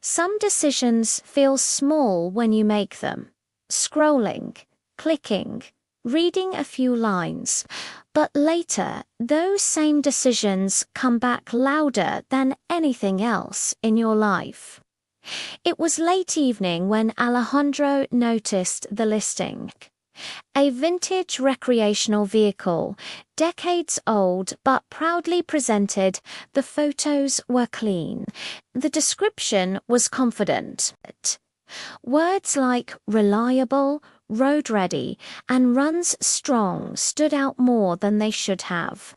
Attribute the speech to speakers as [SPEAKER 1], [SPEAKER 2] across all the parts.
[SPEAKER 1] Some decisions feel small when you make them. Scrolling, clicking, reading a few lines. But later, those same decisions come back louder than anything else in your life. It was late evening when Alejandro noticed the listing. A vintage recreational vehicle, decades old but proudly presented. The photos were clean. The description was confident. Words like reliable, road-ready, and runs strong stood out more than they should have.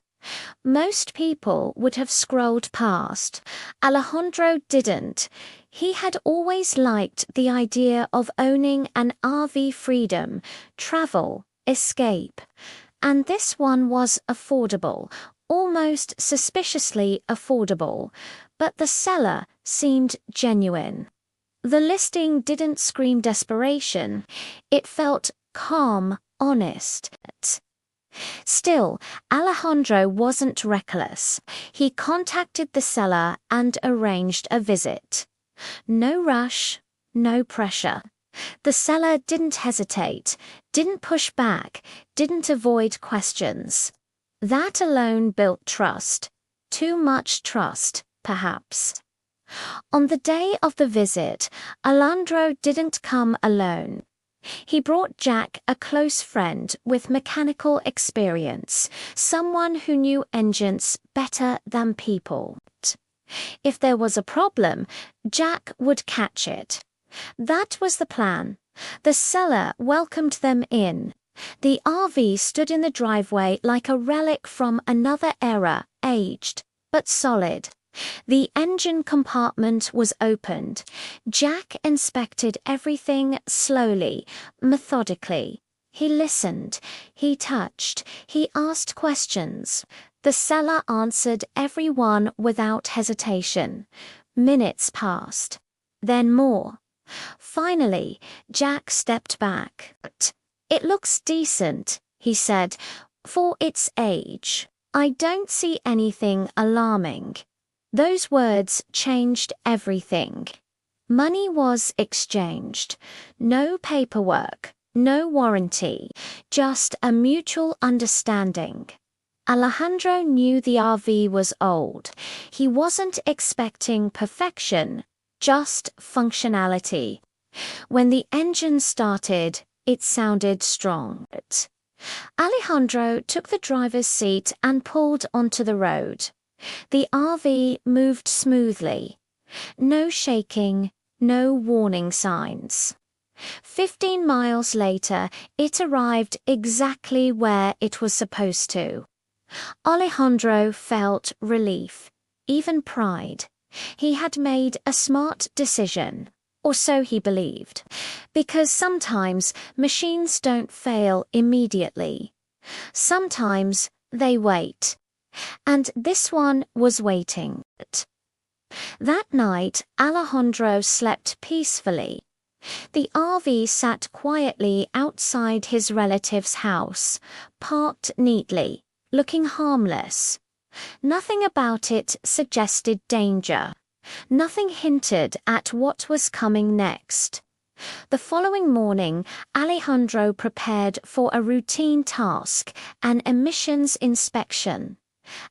[SPEAKER 1] Most people would have scrolled past. Alejandro didn't. He had always liked the idea of owning an RV, freedom, travel, escape. And this one was affordable, almost suspiciously affordable. But the seller seemed genuine. The listing didn't scream desperation. It felt calm, honest. Still, Alejandro wasn't reckless. He contacted the seller and arranged a visit. No rush, no pressure. The seller didn't hesitate, didn't push back, didn't avoid questions. That alone built trust. Too much trust, perhaps. On the day of the visit, Alejandro didn't come alone. He brought Jack, a close friend with mechanical experience, someone who knew engines better than people. If there was a problem, Jack would catch it. That was the plan. The seller welcomed them in. The RV stood in the driveway like a relic from another era, aged, but solid. The engine compartment was opened. Jack inspected everything slowly, methodically. He listened, he touched, he asked questions. The seller answered every one without hesitation. Minutes passed. Then more. Finally, Jack stepped back. "It looks decent," he said, "for its age. I don't see anything alarming." Those words changed everything. Money was exchanged. No paperwork, no warranty, just a mutual understanding. Alejandro knew the RV was old. He wasn't expecting perfection, just functionality. When the engine started, it sounded strong. Alejandro took the driver's seat and pulled onto the road. The RV moved smoothly. No shaking, no warning signs. 15 miles later, it arrived exactly where it was supposed to. Alejandro felt relief, even pride. He had made a smart decision, or so he believed, because sometimes machines don't fail immediately. Sometimes they wait. And this one was waiting. That night, Alejandro slept peacefully. The RV sat quietly outside his relative's house, parked neatly, looking harmless. Nothing about it suggested danger. Nothing hinted at what was coming next. The following morning, Alejandro prepared for a routine task, an emissions inspection.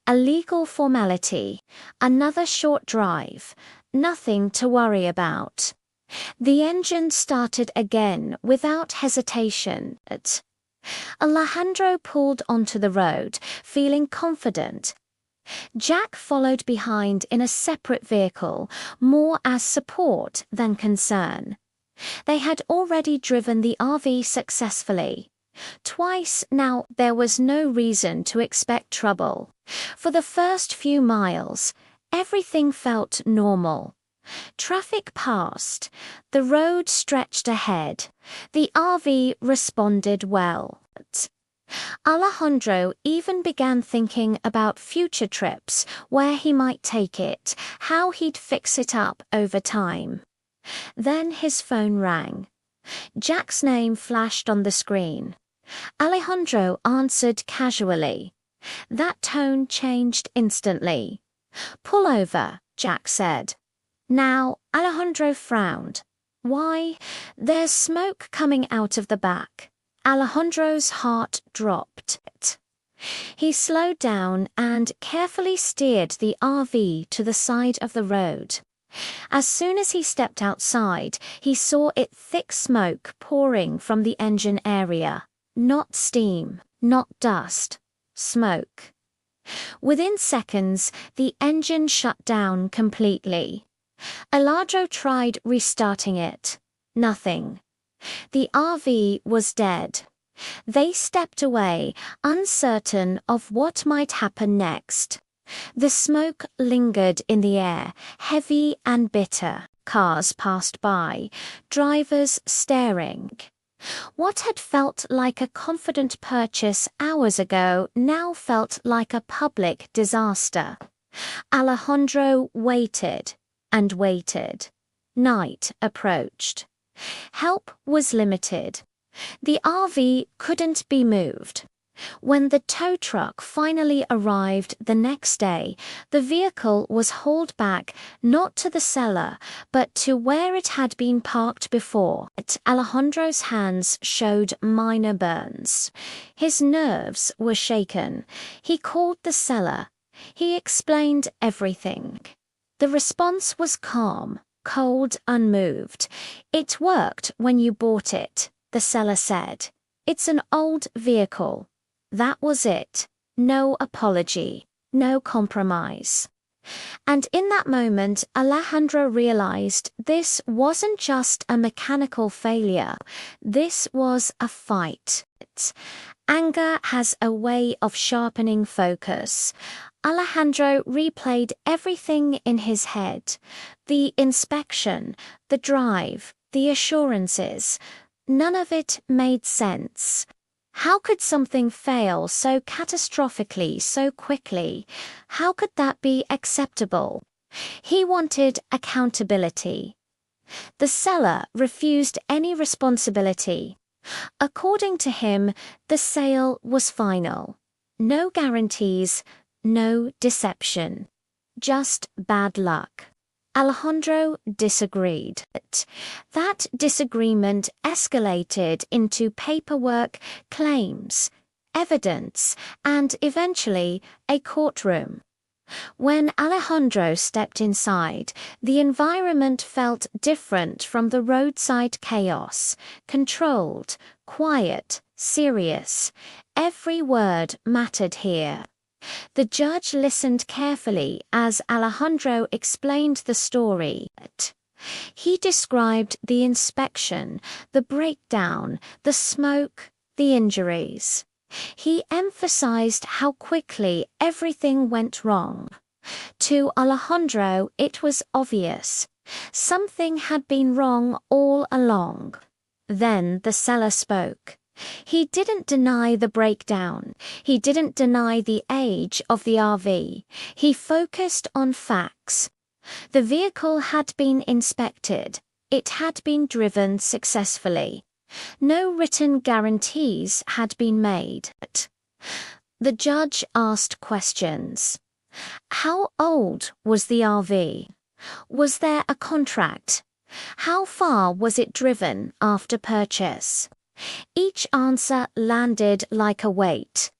[SPEAKER 1] A legal formality, another short drive, nothing to worry about. The engine started again without hesitation. Alejandro pulled onto the road, feeling confident. Jack followed behind in a separate vehicle, more as support than concern. They had already driven the RV successfully. Twice now. There was no reason to expect trouble. For the first few miles, everything felt normal. Traffic passed. The road stretched ahead. The RV responded well. Alejandro even began thinking about future trips, where he might take it, how he'd fix it up over time. Then his phone rang. Jack's name flashed on the screen. Alejandro answered casually. That tone changed instantly. "Pull over," Jack said. Now, Alejandro frowned. Why, there's smoke coming out of the back. Alejandro's heart dropped. He slowed down and carefully steered the RV to the side of the road. As soon as he stepped outside, he saw it thick smoke pouring from the engine area. Not steam, not dust, smoke. Within seconds, the engine shut down completely. Alejandro tried restarting it. Nothing. The RV was dead. They stepped away, uncertain of what might happen next. The smoke lingered in the air, heavy and bitter. Cars passed by, drivers staring. What had felt like a confident purchase hours ago now felt like a public disaster. Alejandro waited and waited. Night approached. Help was limited. The RV couldn't be moved. When the tow truck finally arrived the next day, the vehicle was hauled back not to the cellar, but to where it had been parked before. Alejandro's hands showed minor burns. His nerves were shaken. He called the seller. He explained everything. The response was calm, cold, unmoved. "It worked when you bought it," the seller said. "It's an old vehicle." That was it. No apology, no compromise. And in that moment, Alejandro realized this wasn't just a mechanical failure. This was a fight. Anger has a way of sharpening focus. Alejandro replayed everything in his head. The inspection, the drive, the assurances. None of it made sense. How could something fail so catastrophically, so quickly? How could that be acceptable? He wanted accountability. The seller refused any responsibility. According to him, the sale was final. No guarantees, no deception. Just bad luck. Alejandro disagreed. That disagreement escalated into paperwork, claims, evidence, and eventually a courtroom. When Alejandro stepped inside, the environment felt different from the roadside chaos. Controlled, quiet, serious. Every word mattered here. The judge listened carefully as Alejandro explained the story. He described the inspection, the breakdown, the smoke, the injuries. He emphasized how quickly everything went wrong. To Alejandro, it was obvious. Something had been wrong all along. Then the seller spoke. He didn't deny the breakdown. He didn't deny the age of the RV. He focused on facts. The vehicle had been inspected. It had been driven successfully. No written guarantees had been made. The judge asked questions. How old was the RV? Was there a contract? How far was it driven after purchase? Each answer landed like a weight.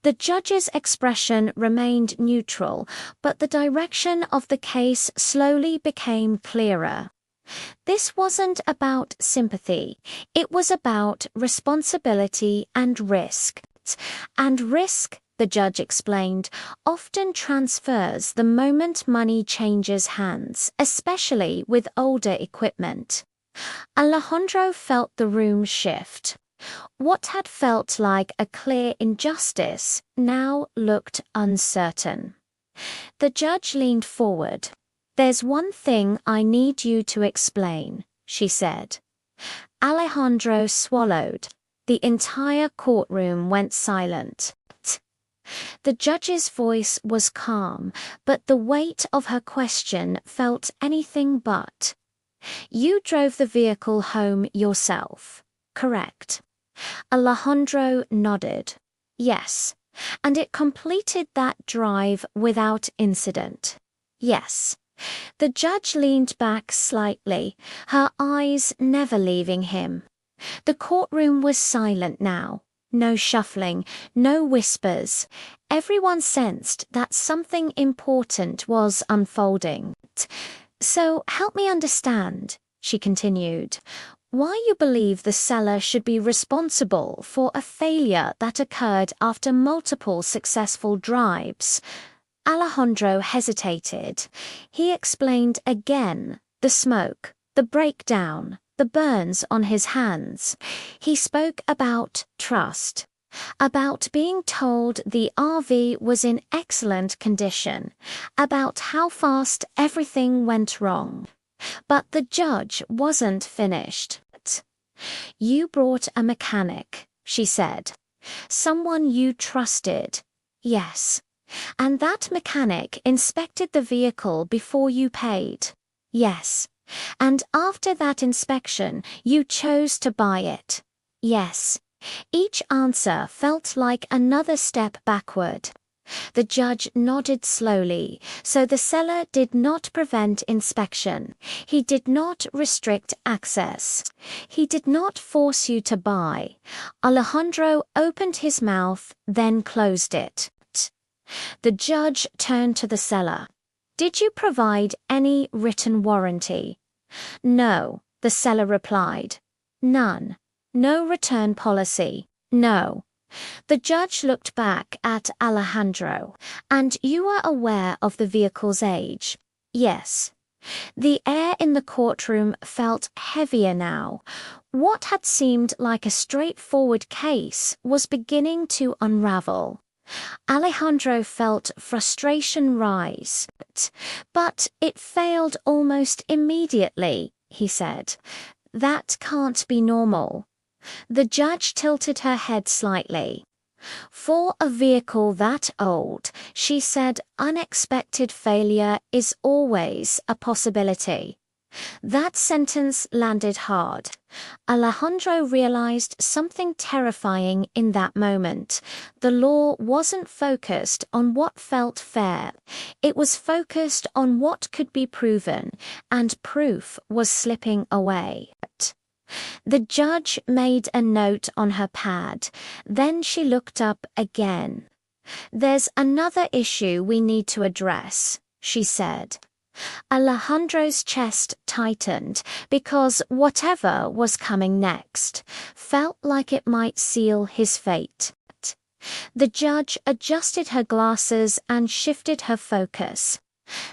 [SPEAKER 1] The judge's expression remained neutral, but the direction of the case slowly became clearer. This wasn't about sympathy. It was about responsibility and risk. And risk, the judge explained, often transfers the moment money changes hands, especially with older equipment. Alejandro felt the room shift. What had felt like a clear injustice now looked uncertain. The judge leaned forward. "There's one thing I need you to explain," she said. Alejandro swallowed. The entire courtroom went silent. The judge's voice was calm, but the weight of her question felt anything but. "You drove the vehicle home yourself, correct?" Alejandro nodded. "Yes, and it completed that drive without incident." "Yes, The judge leaned back slightly, her eyes never leaving him. The courtroom was silent now. No shuffling, no whispers. Everyone sensed that something important was unfolding. "So help me understand," she continued, "why you believe the seller should be responsible for a failure that occurred after multiple successful drives." Alejandro hesitated. He explained again: the smoke, the breakdown, the burns on his hands. He spoke about trust, about being told the RV was in excellent condition, about how fast everything went wrong. But the judge wasn't finished. "You brought a mechanic," she said. "Someone you trusted." "Yes." "And that mechanic inspected the vehicle before you paid." "Yes." "And after that inspection, you chose to buy it." "Yes." Each answer felt like another step backward. The judge nodded slowly. So the seller did not prevent inspection. He did not restrict access. He did not force you to buy. Alejandro opened his mouth, then closed it. The judge turned to the seller. "Did you provide any written warranty?" "No," the seller replied. "None. No return policy." "No." The judge looked back at Alejandro. "And you are aware of the vehicle's age?" "Yes." The air in the courtroom felt heavier now. What had seemed like a straightforward case was beginning to unravel. Alejandro felt frustration rise. "But it failed almost immediately," he said. "That can't be normal." The judge tilted her head slightly. "For a vehicle that old," she said, "unexpected failure is always a possibility." That sentence landed hard. Alejandro realized something terrifying in that moment. The law wasn't focused on what felt fair. It was focused on what could be proven, and proof was slipping away. The judge made a note on her pad. Then she looked up again. "There's another issue we need to address," she said. Alejandro's chest tightened because whatever was coming next felt like it might seal his fate. The judge adjusted her glasses and shifted her focus.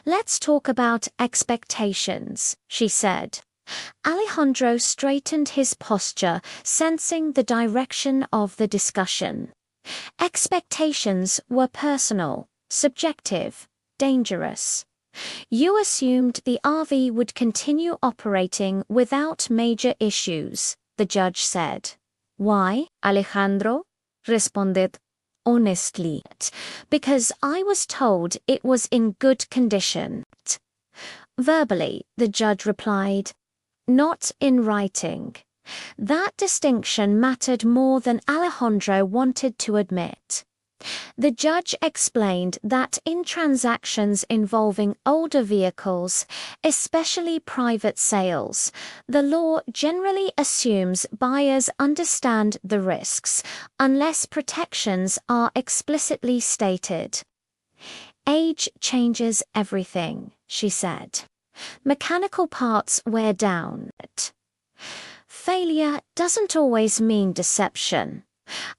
[SPEAKER 1] "Let's talk about expectations," she said. Alejandro straightened his posture, sensing the direction of the discussion. Expectations were personal, subjective, dangerous. "You assumed the RV would continue operating without major issues," the judge said. "Why, Alejandro?" responded honestly. "Because I was told it was in good condition." Verbally, the judge replied, "Not in writing." That distinction mattered more than Alejandro wanted to admit. The judge explained that in transactions involving older vehicles, especially private sales, the law generally assumes buyers understand the risks, unless protections are explicitly stated. "Age changes everything," she said. "Mechanical parts wear down. Failure doesn't always mean deception."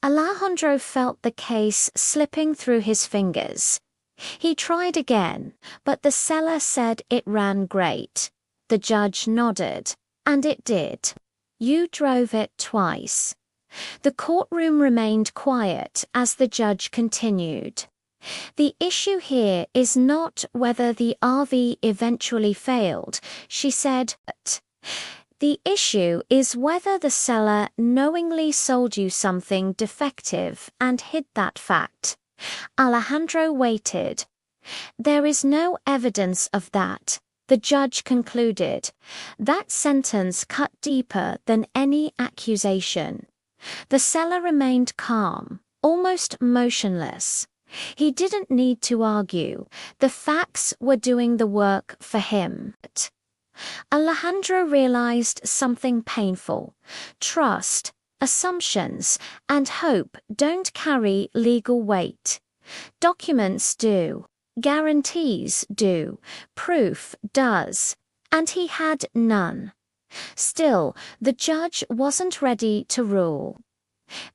[SPEAKER 1] Alejandro felt the case slipping through his fingers. He tried again, but the seller said it ran great. The judge nodded, and it did. "You drove it twice." The courtroom remained quiet as the judge continued. "The issue here is not whether the RV eventually failed," she said. "The issue is whether the seller knowingly sold you something defective and hid that fact." Alejandro waited. "There is no evidence of that," the judge concluded. That sentence cut deeper than any accusation. The seller remained calm, almost motionless. He didn't need to argue. The facts were doing the work for him. Alejandro realized something painful. Trust, assumptions, and hope don't carry legal weight. Documents do. Guarantees do. Proof does. And he had none. Still, the judge wasn't ready to rule.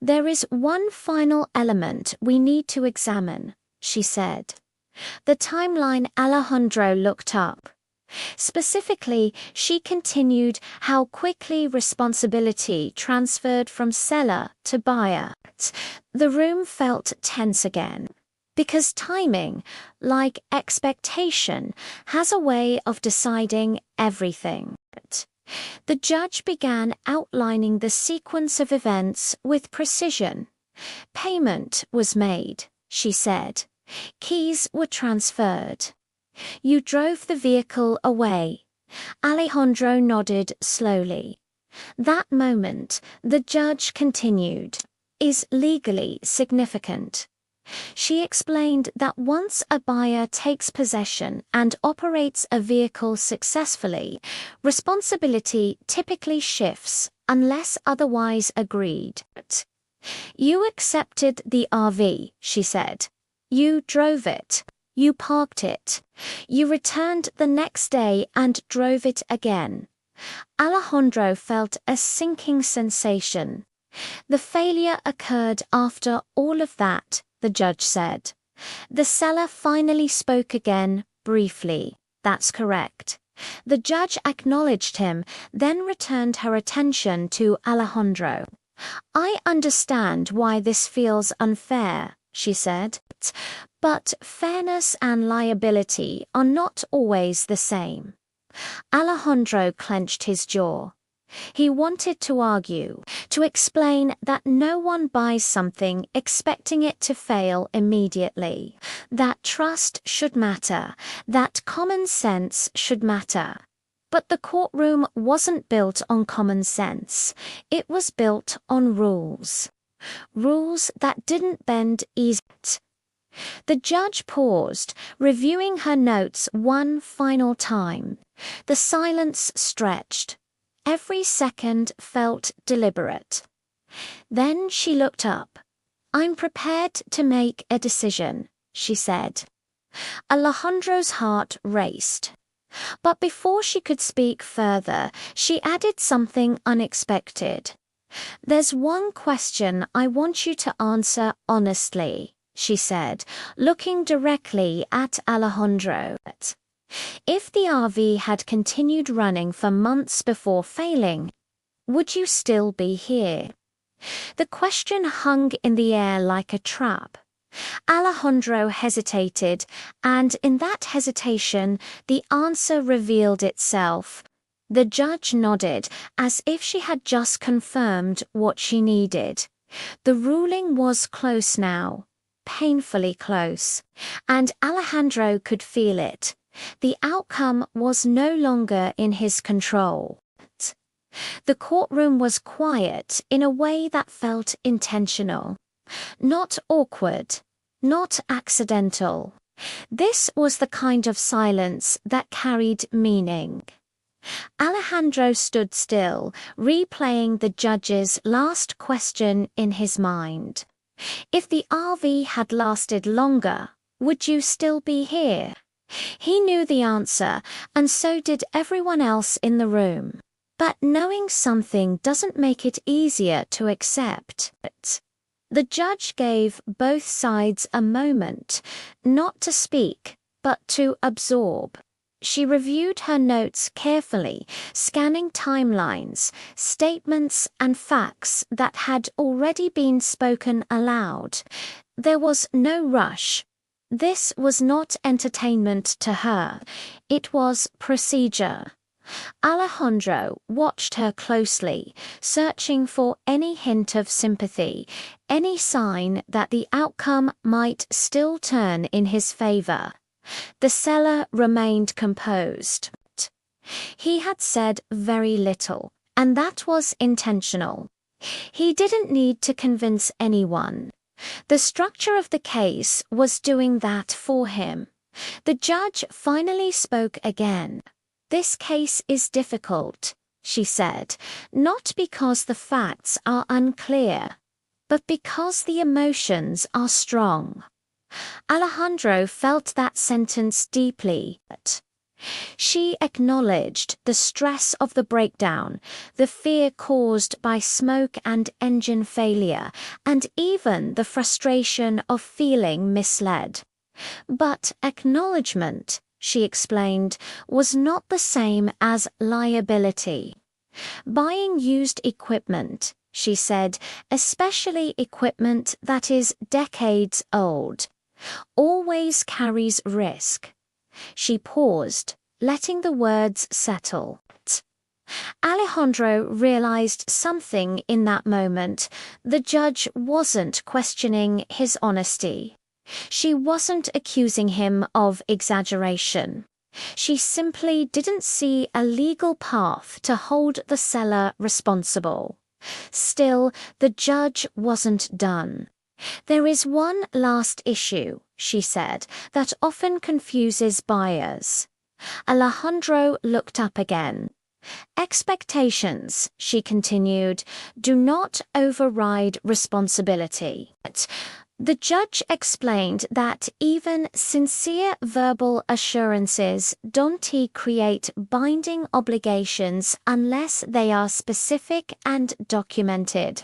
[SPEAKER 1] "There is one final element we need to examine," she said. The timeline. Alejandro looked up. Specifically, she continued how quickly responsibility transferred from seller to buyer. The room felt tense again. Because timing, like expectation, has a way of deciding everything. The judge began outlining the sequence of events with precision. "Payment was made," she said. "Keys were transferred. You drove the vehicle away." Alejandro nodded slowly. "That moment," the judge continued, "is legally significant." She explained that once a buyer takes possession and operates a vehicle successfully, responsibility typically shifts unless otherwise agreed. "You accepted the RV," she said. "You drove it. You parked it. You returned the next day and drove it again." Alejandro felt a sinking sensation. "The failure occurred after all of that," the judge said. The seller finally spoke again, briefly. "That's correct." The judge acknowledged him, then returned her attention to Alejandro. "I understand why this feels unfair," she said. "But fairness and liability are not always the same." Alejandro clenched his jaw. He wanted to argue, to explain that no one buys something expecting it to fail immediately, that trust should matter, that common sense should matter. But the courtroom wasn't built on common sense. It was built on rules. Rules that didn't bend easily. The judge paused, reviewing her notes one final time. The silence stretched. Every second felt deliberate. Then she looked up. "I'm prepared to make a decision," she said. Alejandro's heart raced. But before she could speak further, she added something unexpected. "There's one question I want you to answer honestly," she said, looking directly at Alejandro. "If the RV had continued running for months before failing, would you still be here?" The question hung in the air like a trap. Alejandro hesitated, and in that hesitation, the answer revealed itself. The judge nodded, as if she had just confirmed what she needed. The ruling was close now, painfully close, and Alejandro could feel it. The outcome was no longer in his control. The courtroom was quiet in a way that felt intentional. Not awkward, not accidental. This was the kind of silence that carried meaning. Alejandro stood still, replaying the judge's last question in his mind. "If the RV had lasted longer, would you still be here?" He knew the answer, and so did everyone else in the room. But knowing something doesn't make it easier to accept. The judge gave both sides a moment, not to speak, but to absorb. She reviewed her notes carefully, scanning timelines, statements, and facts that had already been spoken aloud. There was no rush. This was not entertainment to her. It was procedure. Alejandro watched her closely, searching for any hint of sympathy, any sign that the outcome might still turn in his favor. The seller remained composed. He had said very little, and that was intentional. He didn't need to convince anyone. The structure of the case was doing that for him. The judge finally spoke again. "This case is difficult," she said, "not because the facts are unclear, but because the emotions are strong." Alejandro felt that sentence deeply. She acknowledged the stress of the breakdown, the fear caused by smoke and engine failure, and even the frustration of feeling misled. But acknowledgement, she explained, was not the same as liability. Buying used equipment, she said, especially equipment that is decades old, always carries risk. She paused, letting the words settle. Alejandro realized something in that moment. The judge wasn't questioning his honesty. She wasn't accusing him of exaggeration. She simply didn't see a legal path to hold the seller responsible. Still, the judge wasn't done. "There is one last issue," she said, "that often confuses buyers." Alejandro looked up again. "Expectations," she continued, "do not override responsibility." The judge explained that even sincere verbal assurances don't create binding obligations unless they are specific and documented.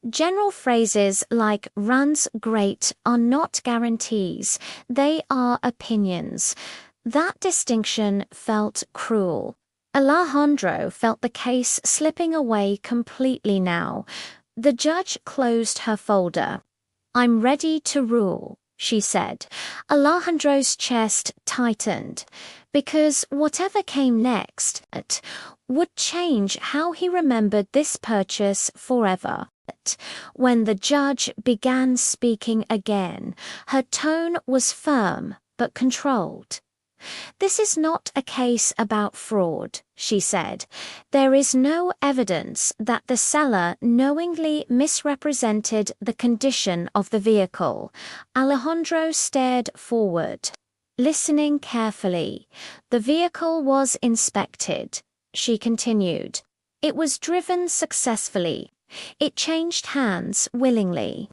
[SPEAKER 1] General phrases like "runs great" are not guarantees, they are opinions. That distinction felt cruel. Alejandro felt the case slipping away completely now. The judge closed her folder. "I'm ready to rule," she said. Alejandro's chest tightened, because whatever came next would change how he remembered this purchase forever. When the judge began speaking again, her tone was firm but controlled. "This is not a case about fraud," she said. "There is no evidence that the seller knowingly misrepresented the condition of the vehicle." Alejandro stared forward, listening carefully. "The vehicle was inspected," she continued. "It was driven successfully. It changed hands willingly."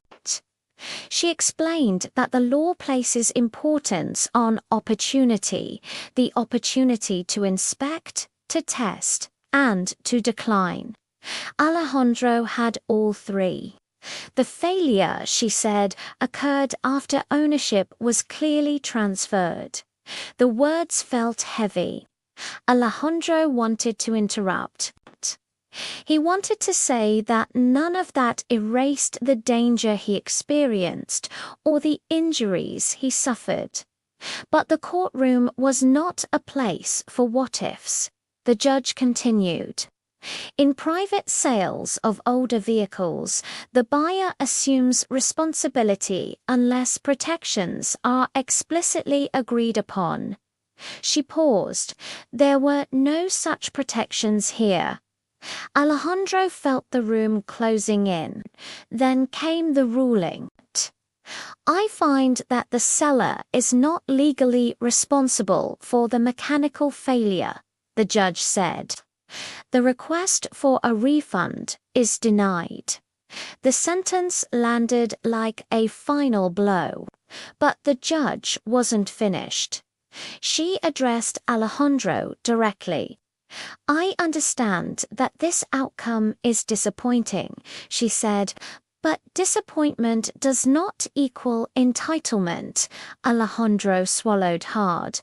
[SPEAKER 1] She explained that the law places importance on opportunity, the opportunity to inspect, to test, and to decline. Alejandro had all three. The failure, she said, occurred after ownership was clearly transferred. The words felt heavy. Alejandro wanted to interrupt. He wanted to say that none of that erased the danger he experienced or the injuries he suffered. But the courtroom was not a place for what-ifs. The judge continued. "In private sales of older vehicles, the buyer assumes responsibility unless protections are explicitly agreed upon." She paused. There were no such protections here. Alejandro felt the room closing in. Then came the ruling. "I find that the seller is not legally responsible for the mechanical failure," the judge said. "The request for a refund is denied." The sentence landed like a final blow. But the judge wasn't finished. She addressed Alejandro directly. "I understand that this outcome is disappointing," she said, "but disappointment does not equal entitlement." Alejandro swallowed hard.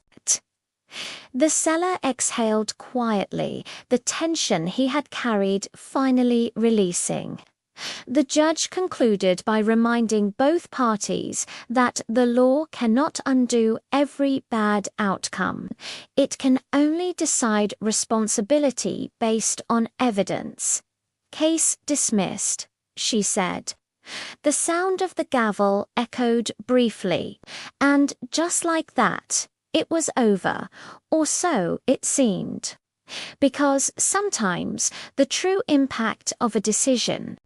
[SPEAKER 1] The seller exhaled quietly, the tension he had carried finally releasing. The judge concluded by reminding both parties that the law cannot undo every bad outcome. It can only decide responsibility based on evidence. "Case dismissed," she said. The sound of the gavel echoed briefly, and just like that, it was over, or so it seemed. Because sometimes the true impact of a decision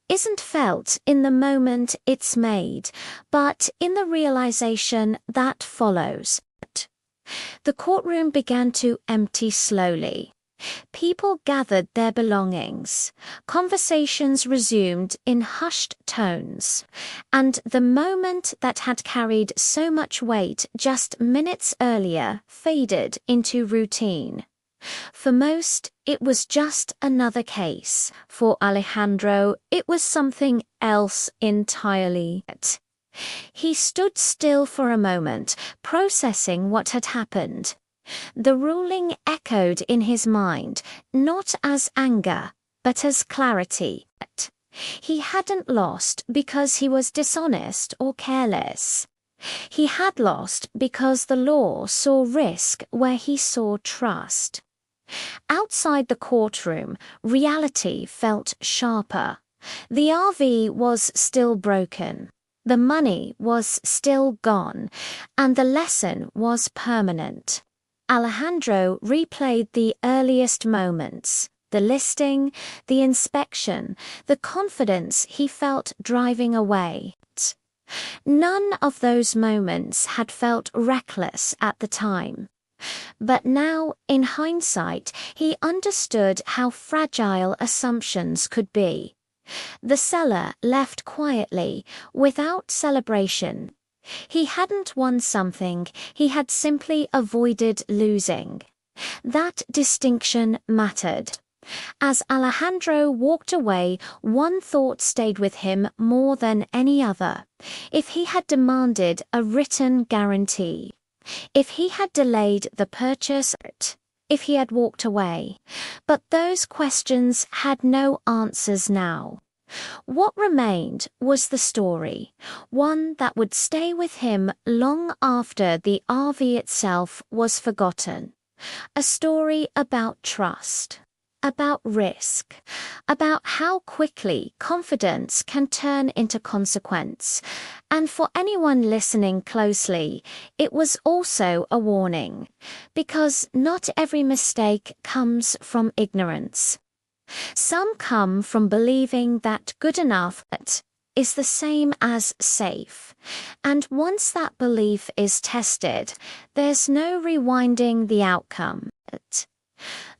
[SPEAKER 1] isn't felt in the moment it's made, but in the realization that follows. The courtroom began to empty slowly. People gathered their belongings. Conversations resumed in hushed tones. And the moment that had carried so much weight just minutes earlier faded into routine. For most, it was just another case. For Alejandro, it was something else entirely. He stood still for a moment, processing what had happened. The ruling echoed in his mind, not as anger, but as clarity. He hadn't lost because he was dishonest or careless. He had lost because the law saw risk where he saw trust. Outside the courtroom, reality felt sharper. The RV was still broken. The money was still gone, and the lesson was permanent. Alejandro replayed the earliest moments, the listing, the inspection, the confidence he felt driving away. None of those moments had felt reckless at the time. But now, in hindsight, he understood how fragile assumptions could be. The seller left quietly, without celebration. He hadn't won something, he had simply avoided losing. That distinction mattered. As Alejandro walked away, one thought stayed with him more than any other. If he had demanded a written guarantee, if he had delayed the purchase, if he had walked away. But those questions had no answers now. What remained was the story, one that would stay with him long after the RV itself was forgotten. A story about trust, about risk, about how quickly confidence can turn into consequence. And for anyone listening closely, it was also a warning, because not every mistake comes from ignorance. Some come from believing that good enough is the same as safe. And once that belief is tested, there's no rewinding the outcome.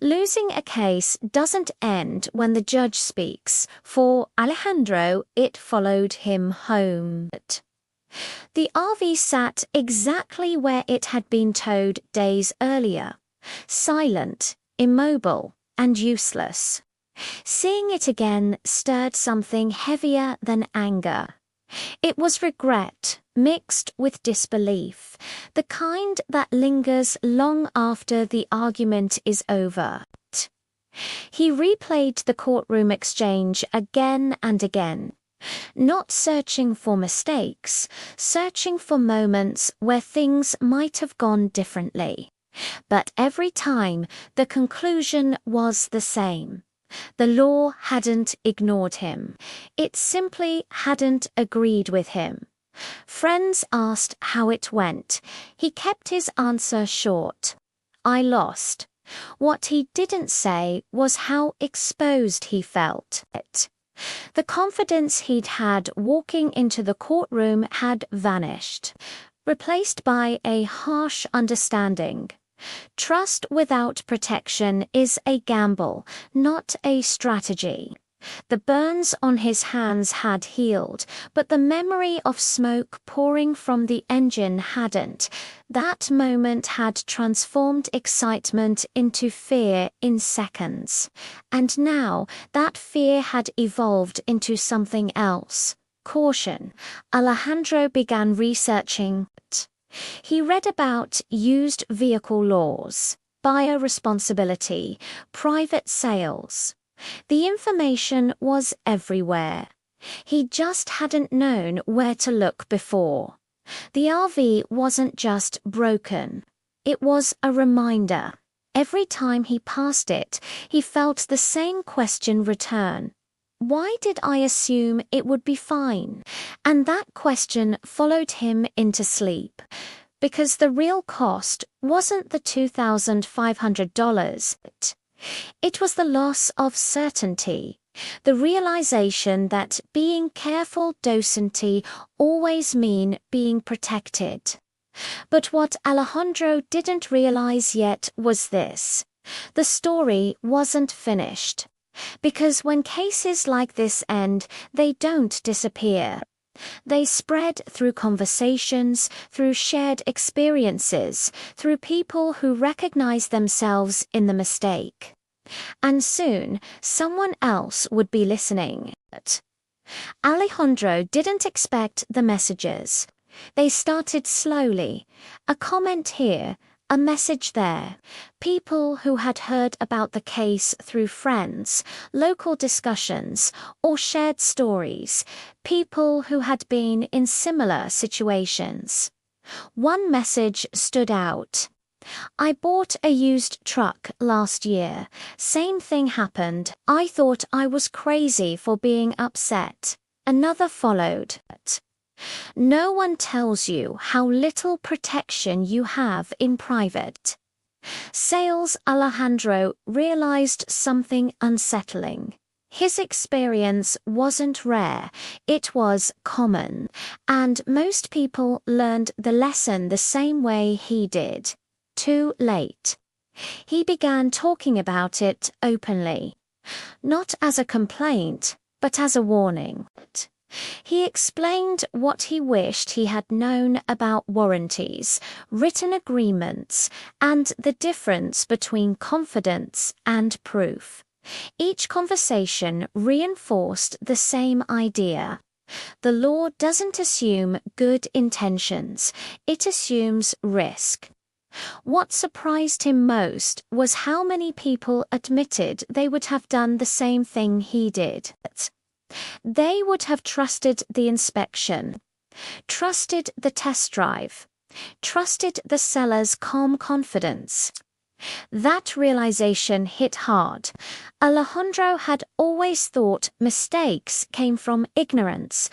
[SPEAKER 1] Losing a case doesn't end when the judge speaks. For Alejandro, it followed him home. The RV sat exactly where it had been towed days earlier, silent, immobile, and useless. Seeing it again stirred something heavier than anger. It was regret, mixed with disbelief, the kind that lingers long after the argument is over. He replayed the courtroom exchange again and again, not searching for mistakes, searching for moments where things might have gone differently. But every time, the conclusion was the same. The law hadn't ignored him. It simply hadn't agreed with him. Friends asked how it went. He kept his answer short. I lost. What he didn't say was how exposed he felt. The confidence he'd had walking into the courtroom had vanished, replaced by a harsh understanding. Trust without protection is a gamble, not a strategy. The burns on his hands had healed, but the memory of smoke pouring from the engine hadn't. That moment had transformed excitement into fear in seconds. And now that fear had evolved into something else. Caution. Alejandro began researching. He read about used vehicle laws, buyer responsibility, private sales. The information was everywhere. He just hadn't known where to look before. The RV wasn't just broken. It was a reminder. Every time he passed it, he felt the same question return. Why did I assume it would be fine? And that question followed him into sleep. Because the real cost wasn't the $2,500. It was the loss of certainty, the realization that being careful docenti always mean being protected. But what Alejandro didn't realize yet was this: the story wasn't finished. Because when cases like this end, they don't disappear. They spread through conversations, through shared experiences, through people who recognize themselves in the mistake. And soon, someone else would be listening. Alejandro didn't expect the messages. They started slowly, a comment here, a message there. People who had heard about the case through friends, local discussions, or shared stories. People who had been in similar situations. One message stood out. I bought a used truck last year. Same thing happened. I thought I was crazy for being upset. Another followed. No one tells you how little protection you have in private. Sales Alejandro realized something unsettling. His experience wasn't rare, it was common, and most people learned the lesson the same way he did. Too late. He began talking about it openly. Not as a complaint, but as a warning. He explained what he wished he had known about warranties, written agreements, and the difference between confidence and proof. Each conversation reinforced the same idea. The law doesn't assume good intentions, it assumes risk. What surprised him most was how many people admitted they would have done the same thing he did. They would have trusted the inspection, trusted the test drive, trusted the seller's calm confidence. That realization hit hard. Alejandro had always thought mistakes came from ignorance,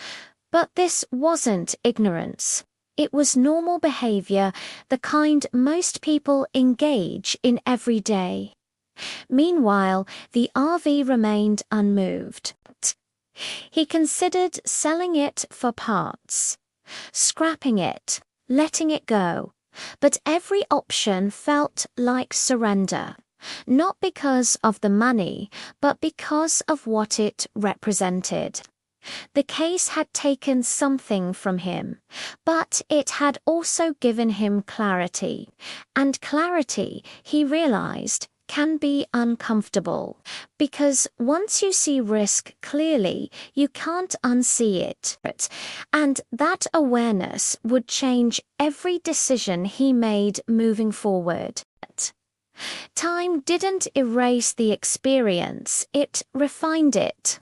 [SPEAKER 1] but this wasn't ignorance. It was normal behavior, the kind most people engage in every day. Meanwhile, the RV remained unmoved. He considered selling it for parts, scrapping it, letting it go, but every option felt like surrender, not because of the money, but because of what it represented. The case had taken something from him, but it had also given him clarity, and clarity, he realized, can be uncomfortable, because once you see risk clearly, you can't unsee it, and that awareness would change every decision he made moving forward. Time didn't erase the experience, it refined it.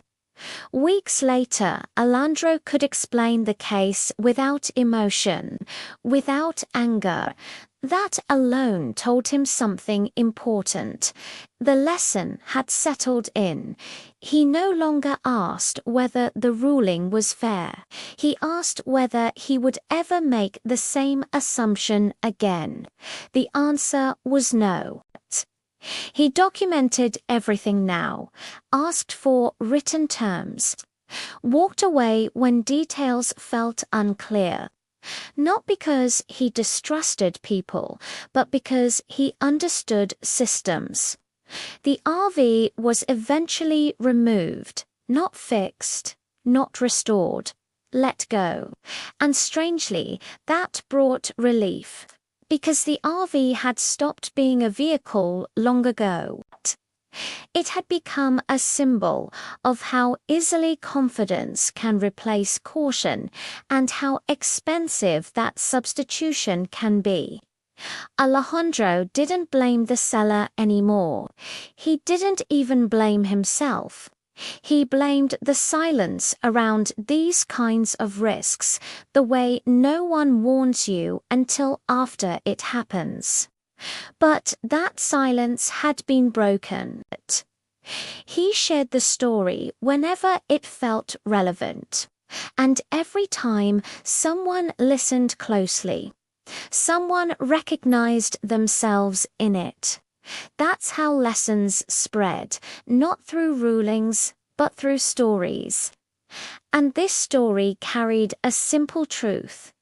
[SPEAKER 1] Weeks later, Alejandro could explain the case without emotion, without anger. That alone told him something important. The lesson had settled in. He no longer asked whether the ruling was fair. He asked whether he would ever make the same assumption again. The answer was no. He documented everything now, asked for written terms, walked away when details felt unclear. Not because he distrusted people, but because he understood systems. The RV was eventually removed, not fixed, not restored, let go. And strangely, that brought relief, because the RV had stopped being a vehicle long ago. It had become a symbol of how easily confidence can replace caution and how expensive that substitution can be. Alejandro didn't blame the seller anymore. He didn't even blame himself. He blamed the silence around these kinds of risks, the way no one warns you until after it happens. But that silence had been broken. He shared the story whenever it felt relevant, and every time someone listened closely, Someone recognized themselves in it. That's how lessons spread, not through rulings, but through stories. And this story carried a simple truth.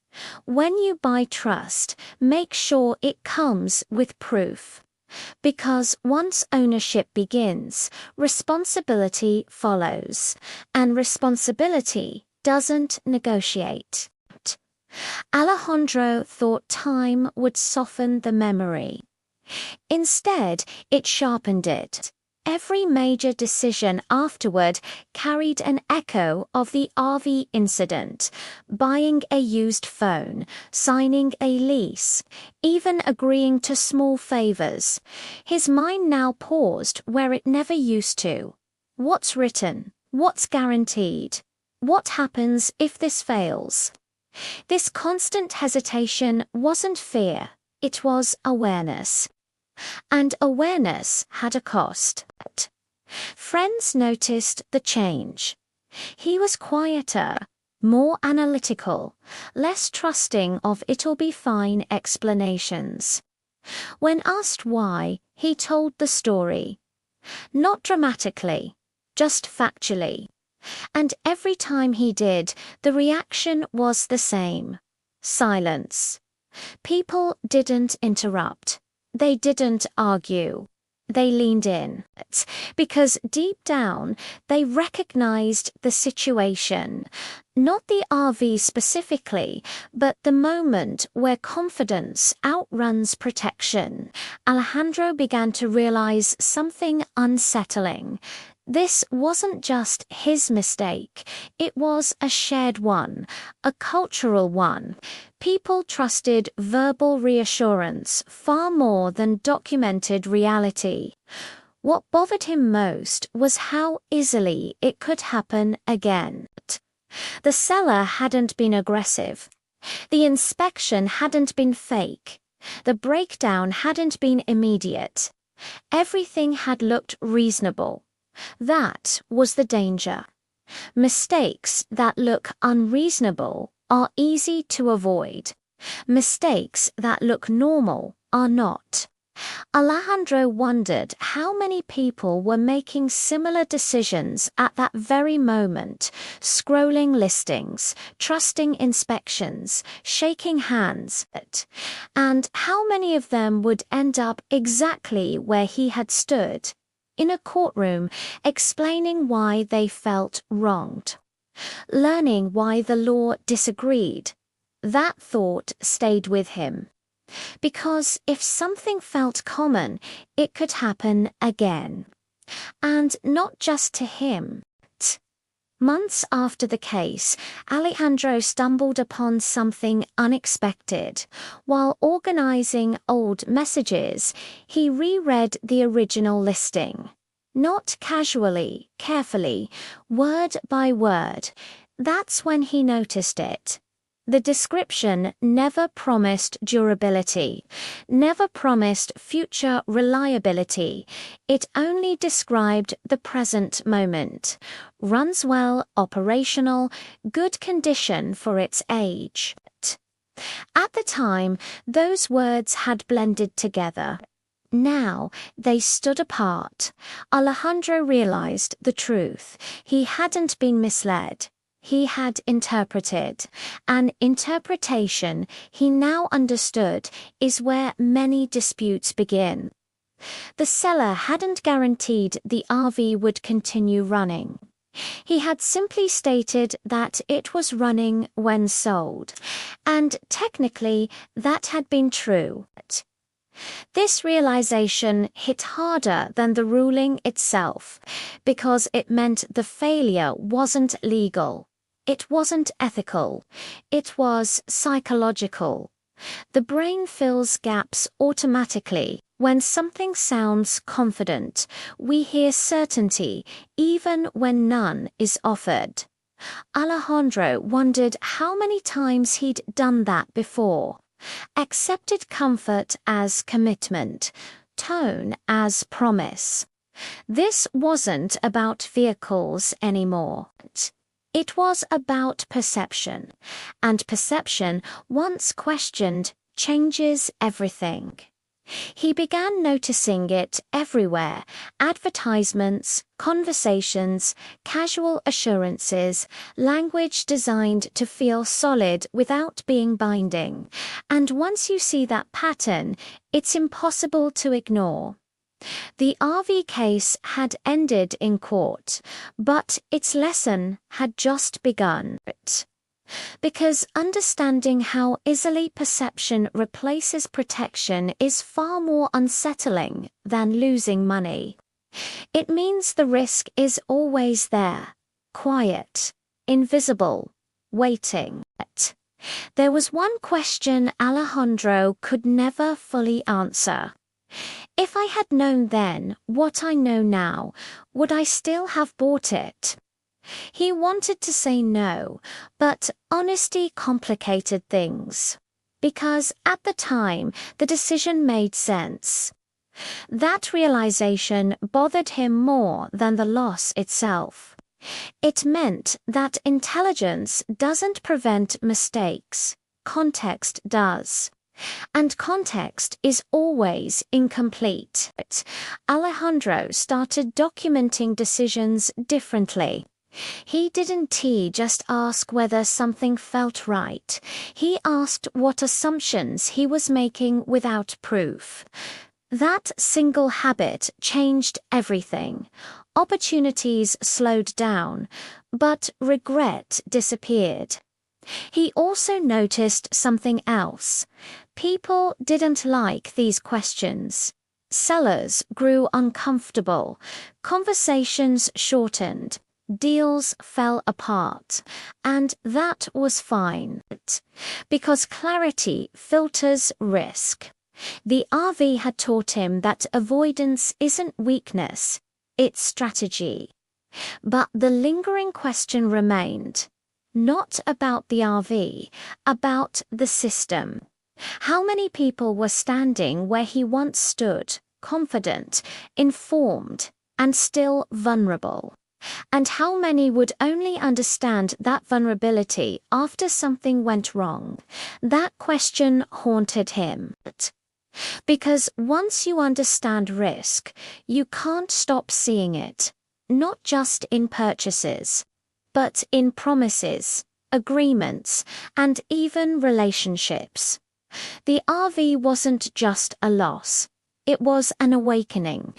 [SPEAKER 1] When you buy trust, make sure it comes with proof. Because once ownership begins, responsibility follows, and responsibility doesn't negotiate. Alejandro thought time would soften the memory. Instead, it sharpened it. Every major decision afterward carried an echo of the RV incident: buying a used phone, signing a lease, even agreeing to small favors. His mind now paused where it never used to. What's written? What's guaranteed? What happens if this fails? This constant hesitation wasn't fear, it was awareness. And awareness had a cost. Friends noticed the change. He was quieter, more analytical, less trusting of "it'll be fine" explanations. When asked why, he told the story. Not dramatically, just factually. And every time he did, the reaction was the same: silence. People didn't interrupt. They didn't argue. They leaned in, because deep down they recognized the situation, not the RV specifically, but the moment where confidence outruns protection. Alejandro began to realize something unsettling. This wasn't just his mistake, it was a shared one, a cultural one. People trusted verbal reassurance far more than documented reality. What bothered him most was how easily it could happen again. The seller hadn't been aggressive. The inspection hadn't been fake. The breakdown hadn't been immediate. Everything had looked reasonable. That was the danger. Mistakes that look unreasonable are easy to avoid. Mistakes that look normal are not. Alejandro wondered how many people were making similar decisions at that very moment, scrolling listings, trusting inspections, shaking hands, and how many of them would end up exactly where he had stood, in a courtroom, explaining why they felt wronged, learning why the law disagreed. That thought stayed with him. Because if something felt common, it could happen again. And not just to him. Months after the case, Alejandro stumbled upon something unexpected. While organizing old messages, he reread the original listing. Not casually, carefully, word by word. That's when he noticed it. The description never promised durability, never promised future reliability. It only described the present moment. Runs well, operational, good condition for its age. At the time, those words had blended together. Now they stood apart. Alejandro realized the truth. He hadn't been misled. He had interpreted. An interpretation, he now understood, is where many disputes begin. The seller hadn't guaranteed the RV would continue running. He had simply stated that it was running when sold, and technically that had been true. This realization hit harder than the ruling itself, because it meant the failure wasn't legal. It wasn't ethical. It was psychological. The brain fills gaps automatically. When something sounds confident, we hear certainty, even when none is offered. Alejandro wondered how many times he'd done that before. Accepted comfort as commitment, tone as promise. This wasn't about vehicles anymore. It was about perception, and perception, once questioned, changes everything. He began noticing it everywhere: advertisements, conversations, casual assurances, language designed to feel solid without being binding. And once you see that pattern, it's impossible to ignore. The RV case had ended in court, but its lesson had just begun. Because understanding how easily perception replaces protection is far more unsettling than losing money. It means the risk is always there, quiet, invisible, waiting. There was one question Alejandro could never fully answer. If I had known then what I know now, would I still have bought it? He wanted to say no, but honesty complicated things. Because at the time, the decision made sense. That realization bothered him more than the loss itself. It meant that intelligence doesn't prevent mistakes, context does. And context is always incomplete. Alejandro started documenting decisions differently. He didn't just ask whether something felt right. He asked what assumptions he was making without proof. That single habit changed everything. Opportunities slowed down, but regret disappeared. He also noticed something else. People didn't like these questions. Sellers grew uncomfortable. Conversations shortened. Deals fell apart. And that was fine. Because clarity filters risk. The RV had taught him that avoidance isn't weakness, it's strategy. But the lingering question remained. Not about the RV, about the system. How many people were standing where he once stood, confident, informed, and still vulnerable? And how many would only understand that vulnerability after something went wrong? That question haunted him. Because once you understand risk, you can't stop seeing it, not just in purchases, but in promises, agreements, and even relationships. The RV wasn't just a loss, it was an awakening.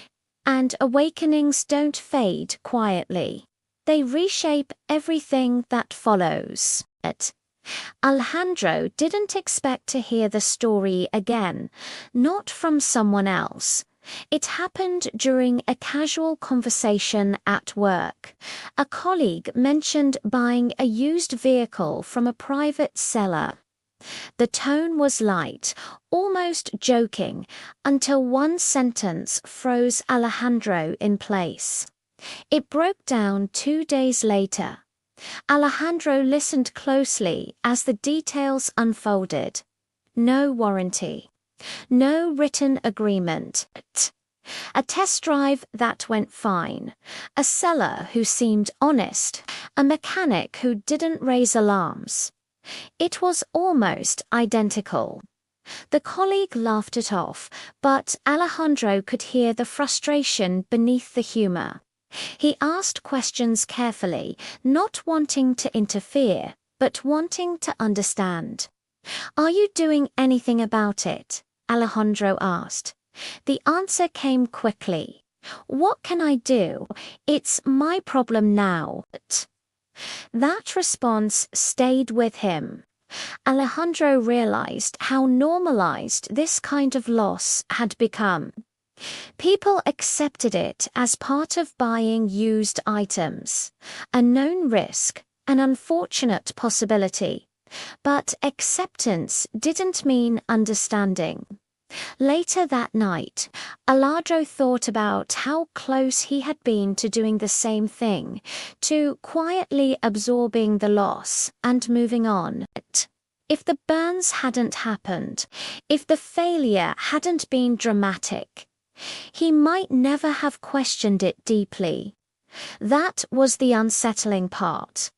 [SPEAKER 1] And awakenings don't fade quietly. They reshape everything that follows. Alejandro didn't expect to hear the story again, not from someone else. It happened during a casual conversation at work. A colleague mentioned buying a used vehicle from a private seller. The tone was light, almost joking, until one sentence froze Alejandro in place. It broke down 2 days later. Alejandro listened closely as the details unfolded. No warranty. No written agreement. A test drive that went fine. A seller who seemed honest. A mechanic who didn't raise alarms. It was almost identical. The colleague laughed it off, but Alejandro could hear the frustration beneath the humor. He asked questions carefully, not wanting to interfere, but wanting to understand. "Are you doing anything about it?" Alejandro asked. The answer came quickly. "What can I do? It's my problem now." That response stayed with him. Alejandro realized how normalized this kind of loss had become. People accepted it as part of buying used items, a known risk, an unfortunate possibility. But acceptance didn't mean understanding. Later that night, Alejandro thought about how close he had been to doing the same thing, to quietly absorbing the loss and moving on. If the burns hadn't happened, if the failure hadn't been dramatic, he might never have questioned it deeply. That was the unsettling part.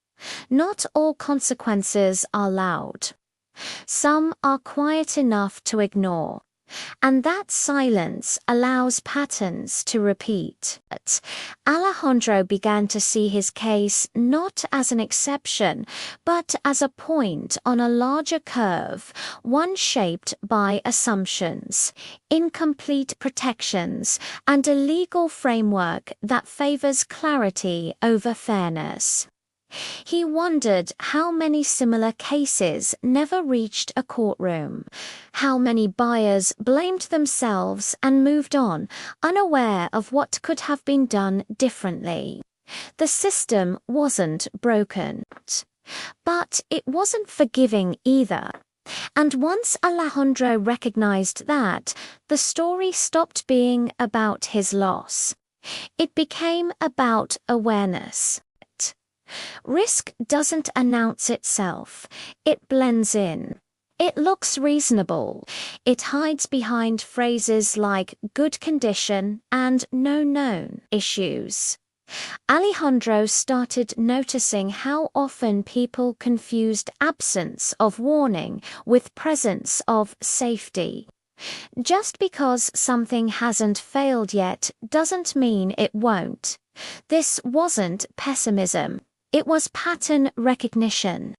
[SPEAKER 1] Not all consequences are loud. Some are quiet enough to ignore. And that silence allows patterns to repeat. But Alejandro began to see his case not as an exception, but as a point on a larger curve, one shaped by assumptions, incomplete protections, and a legal framework that favors clarity over fairness. He wondered how many similar cases never reached a courtroom, how many buyers blamed themselves and moved on, unaware of what could have been done differently. The system wasn't broken, but it wasn't forgiving either. And once Alejandro recognized that, the story stopped being about his loss. It became about awareness. Risk doesn't announce itself. It blends in. It looks reasonable. It hides behind phrases like good condition and no known issues. Alejandro started noticing how often people confused absence of warning with presence of safety. Just because something hasn't failed yet doesn't mean it won't. This wasn't pessimism. It was pattern recognition.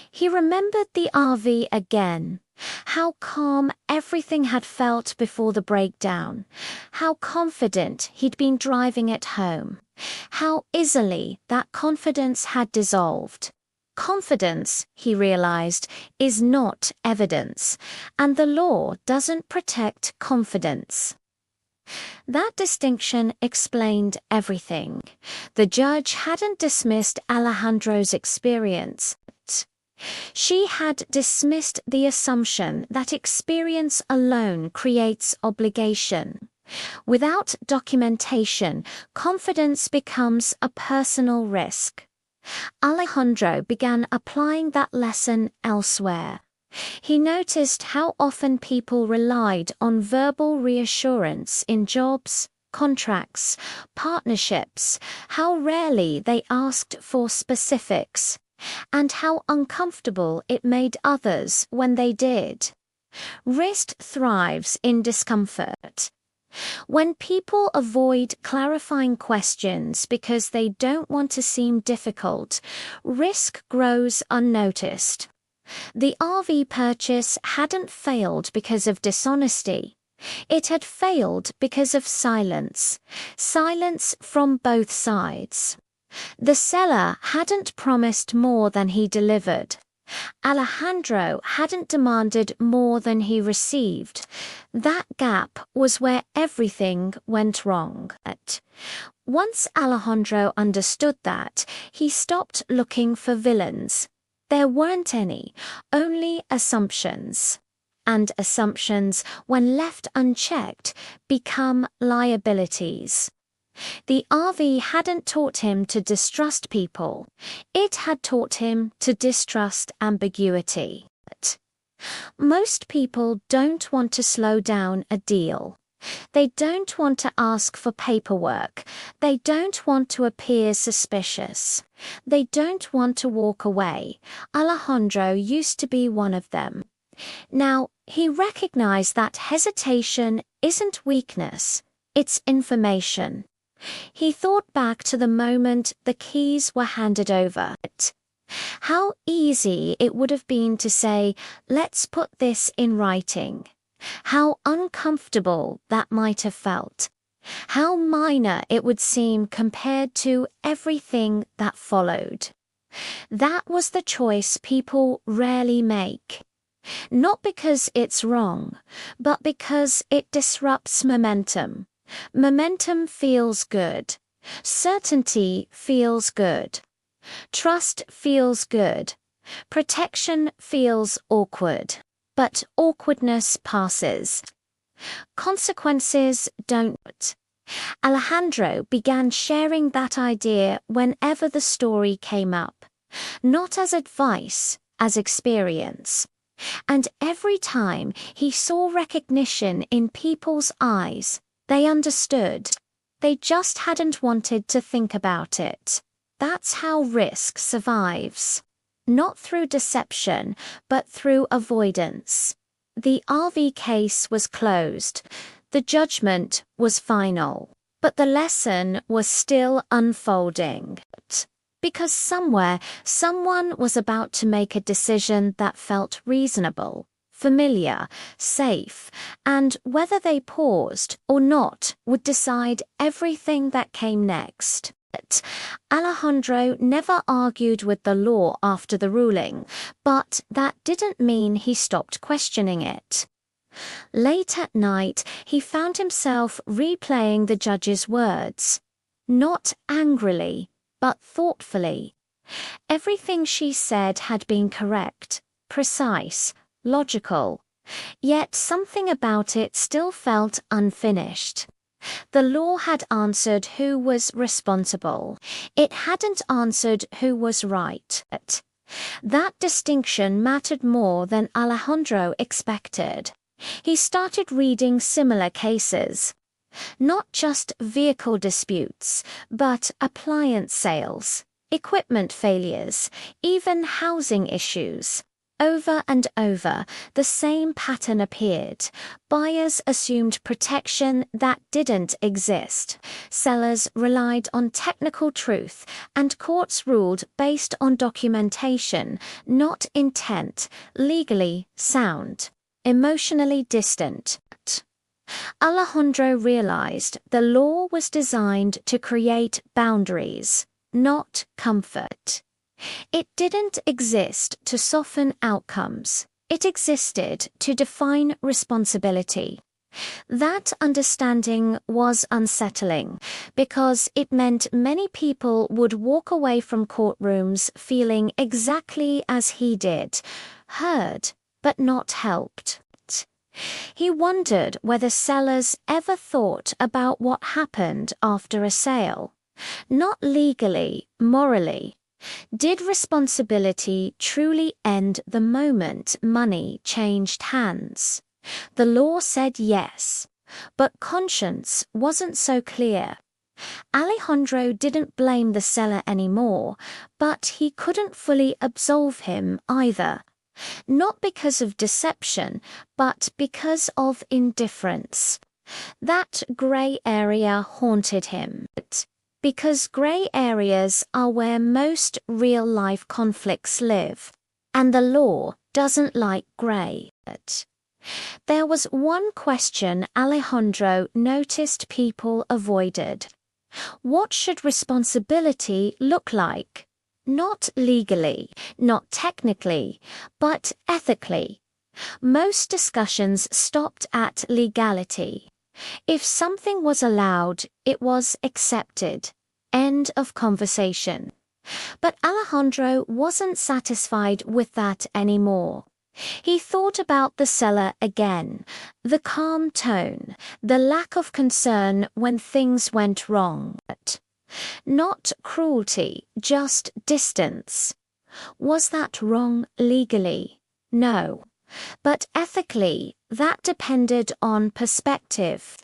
[SPEAKER 1] He remembered the RV again, how calm everything had felt before the breakdown, how confident he'd been driving it home, how easily that confidence had dissolved. Confidence, he realized, is not evidence, and the law doesn't protect confidence. That distinction explained everything. The judge hadn't dismissed Alejandro's experience. She had dismissed the assumption that experience alone creates obligation. Without documentation, confidence becomes a personal risk. Alejandro began applying that lesson elsewhere. He noticed how often people relied on verbal reassurance in jobs, contracts, partnerships, how rarely they asked for specifics, and how uncomfortable it made others when they did. Risk thrives in discomfort. When people avoid clarifying questions because they don't want to seem difficult, risk grows unnoticed. The RV purchase hadn't failed because of dishonesty. It had failed because of silence. Silence from both sides. The seller hadn't promised more than he delivered. Alejandro hadn't demanded more than he received. That gap was where everything went wrong. Once Alejandro understood that, he stopped looking for villains. There weren't any, only assumptions. And assumptions, when left unchecked, become liabilities. The RV hadn't taught him to distrust people. It had taught him to distrust ambiguity. Most people don't want to slow down a deal. They don't want to ask for paperwork. They don't want to appear suspicious. They don't want to walk away. Alejandro used to be one of them. Now, he recognized that hesitation isn't weakness, it's information. He thought back to the moment the keys were handed over. How easy it would have been to say, "Let's put this in writing." How uncomfortable that might have felt. How minor it would seem compared to everything that followed. That was the choice people rarely make. Not because it's wrong, but because it disrupts momentum. Momentum feels good. Certainty feels good. Trust feels good. Protection feels awkward. But awkwardness passes. Consequences don't. Alejandro began sharing that idea whenever the story came up. Not as advice, as experience. And every time he saw recognition in people's eyes, they understood. They just hadn't wanted to think about it. That's how risk survives. not through deception, but through avoidance. The RV case was closed. The judgment was final. But the lesson was still unfolding. Because somewhere, someone was about to make a decision that felt reasonable, familiar, safe, and whether they paused or not would decide everything that came next. Alejandro never argued with the law after the ruling, but that didn't mean he stopped questioning it. Late at night, he found himself replaying the judge's words, not angrily, but thoughtfully. Everything she said had been correct, precise, logical, yet something about it still felt unfinished. The law had answered who was responsible. It hadn't answered who was right. That distinction mattered more than Alejandro expected. He started reading similar cases. Not just vehicle disputes, but appliance sales, equipment failures, even housing issues. Over and over, the same pattern appeared. Buyers assumed protection that didn't exist. Sellers relied on technical truth, and courts ruled based on documentation, not intent, legally sound, emotionally distant. Alejandro realized the law was designed to create boundaries, not comfort. It didn't exist to soften outcomes. It existed to define responsibility. That understanding was unsettling because it meant many people would walk away from courtrooms feeling exactly as he did, heard but not helped. He wondered whether sellers ever thought about what happened after a sale. Not legally, morally. Did responsibility truly end the moment money changed hands? The law said yes, but conscience wasn't so clear. Alejandro didn't blame the seller anymore, but he couldn't fully absolve him either. Not because of deception, but because of indifference. That grey area haunted him. Because grey areas are where most real-life conflicts live, and the law doesn't like grey. There was one question Alejandro noticed people avoided. What should responsibility look like? Not legally, not technically, but ethically. Most discussions stopped at legality. If something was allowed, it was accepted. End of conversation. But Alejandro wasn't satisfied with that anymore. He thought about the seller again, the calm tone, the lack of concern when things went wrong. Not cruelty, just distance. Was that wrong legally? No. But ethically, that depended on perspective.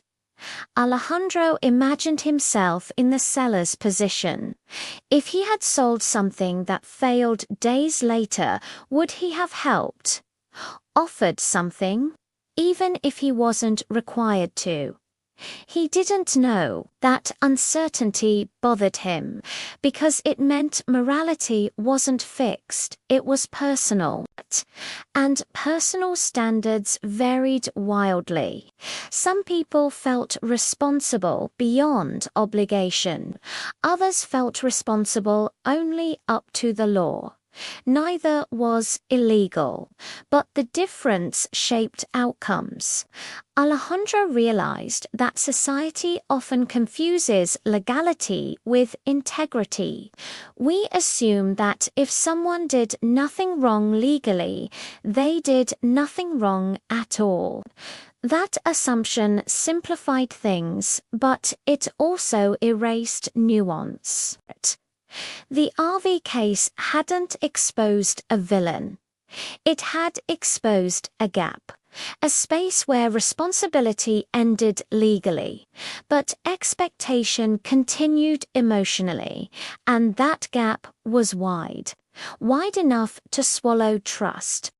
[SPEAKER 1] Alejandro imagined himself in the seller's position. If he had sold something that failed days later, would he have helped? Offered something? Even if he wasn't required to. He didn't know. That uncertainty bothered him, because it meant morality wasn't fixed, it was personal. And personal standards varied wildly. Some people felt responsible beyond obligation. Others felt responsible only up to the law. Neither was illegal, but the difference shaped outcomes. Alejandro realized that society often confuses legality with integrity. We assume that if someone did nothing wrong legally, they did nothing wrong at all. That assumption simplified things, but it also erased nuance. The RV case hadn't exposed a villain. It had exposed a gap, a space where responsibility ended legally, but expectation continued emotionally, and that gap was wide. wide enough to swallow trust.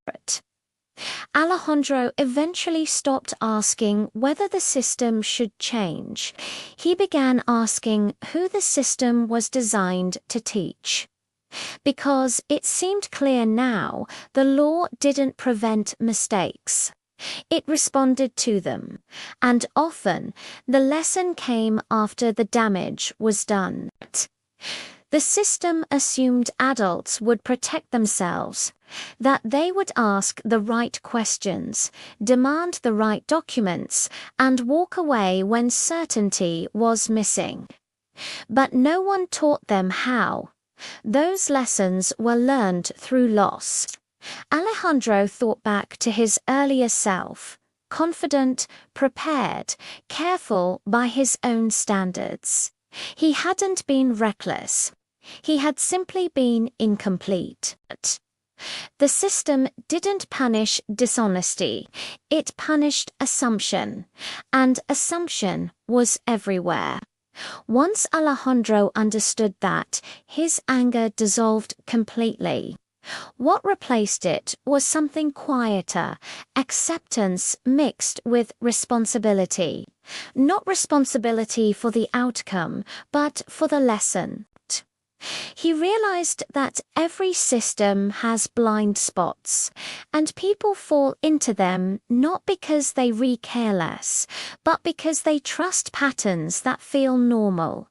[SPEAKER 1] Alejandro eventually stopped asking whether the system should change. He began asking who the system was designed to teach. Because it seemed clear now the law didn't prevent mistakes. It responded to them, and often the lesson came after the damage was done. The system assumed adults would protect themselves, that they would ask the right questions, demand the right documents, and walk away when certainty was missing. But no one taught them how. Those lessons were learned through loss. Alejandro thought back to his earlier self, confident, prepared, careful by his own standards. He hadn't been reckless. He had simply been incomplete. The system didn't punish dishonesty, it punished assumption, and assumption was everywhere. Once Alejandro understood that, his anger dissolved completely. What replaced it was something quieter, acceptance mixed with responsibility. Not responsibility for the outcome, but for the lesson. He realized that every system has blind spots, and people fall into them not because they really care less, but because they trust patterns that feel normal.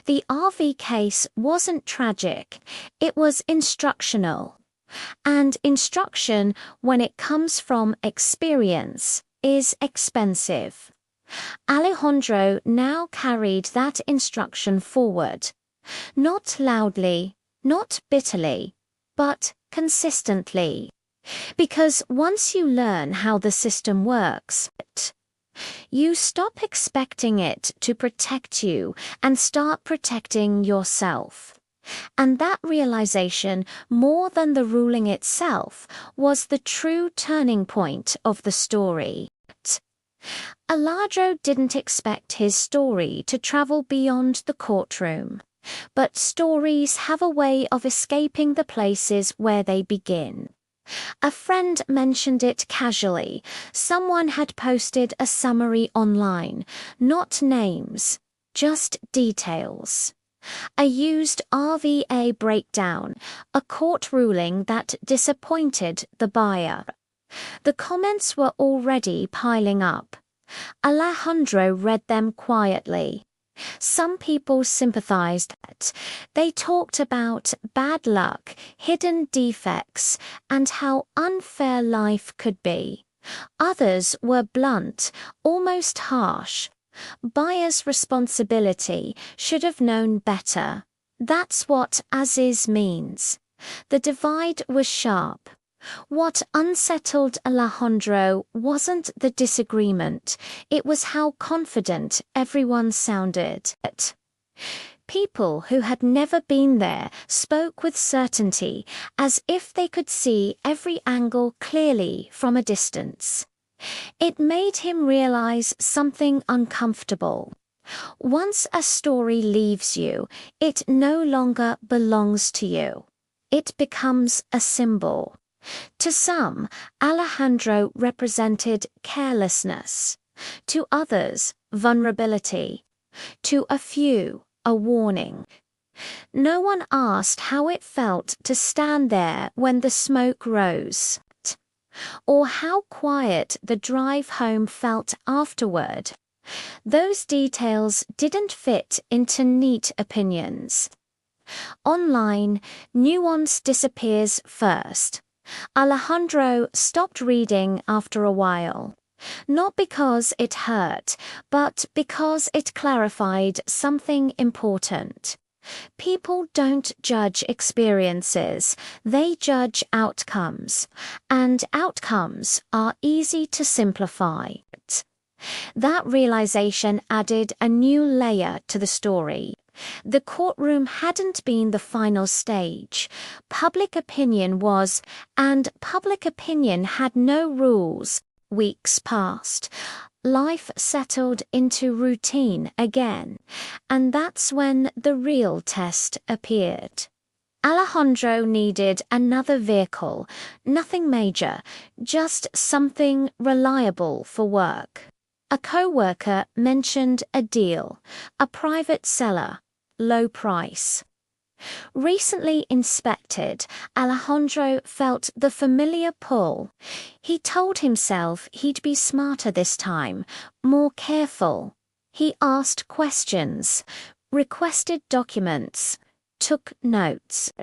[SPEAKER 1] The RV case wasn't tragic, it was instructional. And instruction, when it comes from experience, is expensive. Alejandro now carried that instruction forward. Not loudly, not bitterly, but consistently. Because once you learn how the system works, you stop expecting it to protect you and start protecting yourself. And that realization, more than the ruling itself, was the true turning point of the story. Alejandro didn't expect his story to travel beyond the courtroom. But stories have a way of escaping the places where they begin. A friend mentioned it casually. Someone had posted a summary online, not names, just details. A used RVA breakdown, a court ruling that disappointed the buyer. The comments were already piling up. Alejandro read them quietly. Some people sympathized. They talked about bad luck, hidden defects, and how unfair life could be. Others were blunt, almost harsh. Buyer's responsibility, should have known better. That's what as is means. The divide was sharp. What unsettled Alejandro wasn't the disagreement, it was how confident everyone sounded. People who had never been there spoke with certainty, as if they could see every angle clearly from a distance. It made him realize something uncomfortable. Once a story leaves you, it no longer belongs to you. It becomes a symbol. To some, Alejandro represented carelessness. To others, vulnerability. To a few, a warning. No one asked how it felt to stand there when the smoke rose, or how quiet the drive home felt afterward. Those details didn't fit into neat opinions. Online, nuance disappears first. Alejandro stopped reading after a while. Not because it hurt, but because it clarified something important. People don't judge experiences, they judge outcomes, and outcomes are easy to simplify. That realization added a new layer to the story. The courtroom hadn't been the final stage. Public opinion was, and public opinion had no rules. Weeks passed. Life settled into routine again, and that's when the real test appeared. Alejandro needed another vehicle, nothing major, just something reliable for work. A co-worker mentioned a deal, a private seller, low price. Recently inspected, Alejandro felt the familiar pull. He told himself he'd be smarter this time, more careful. He asked questions, requested documents, took notes.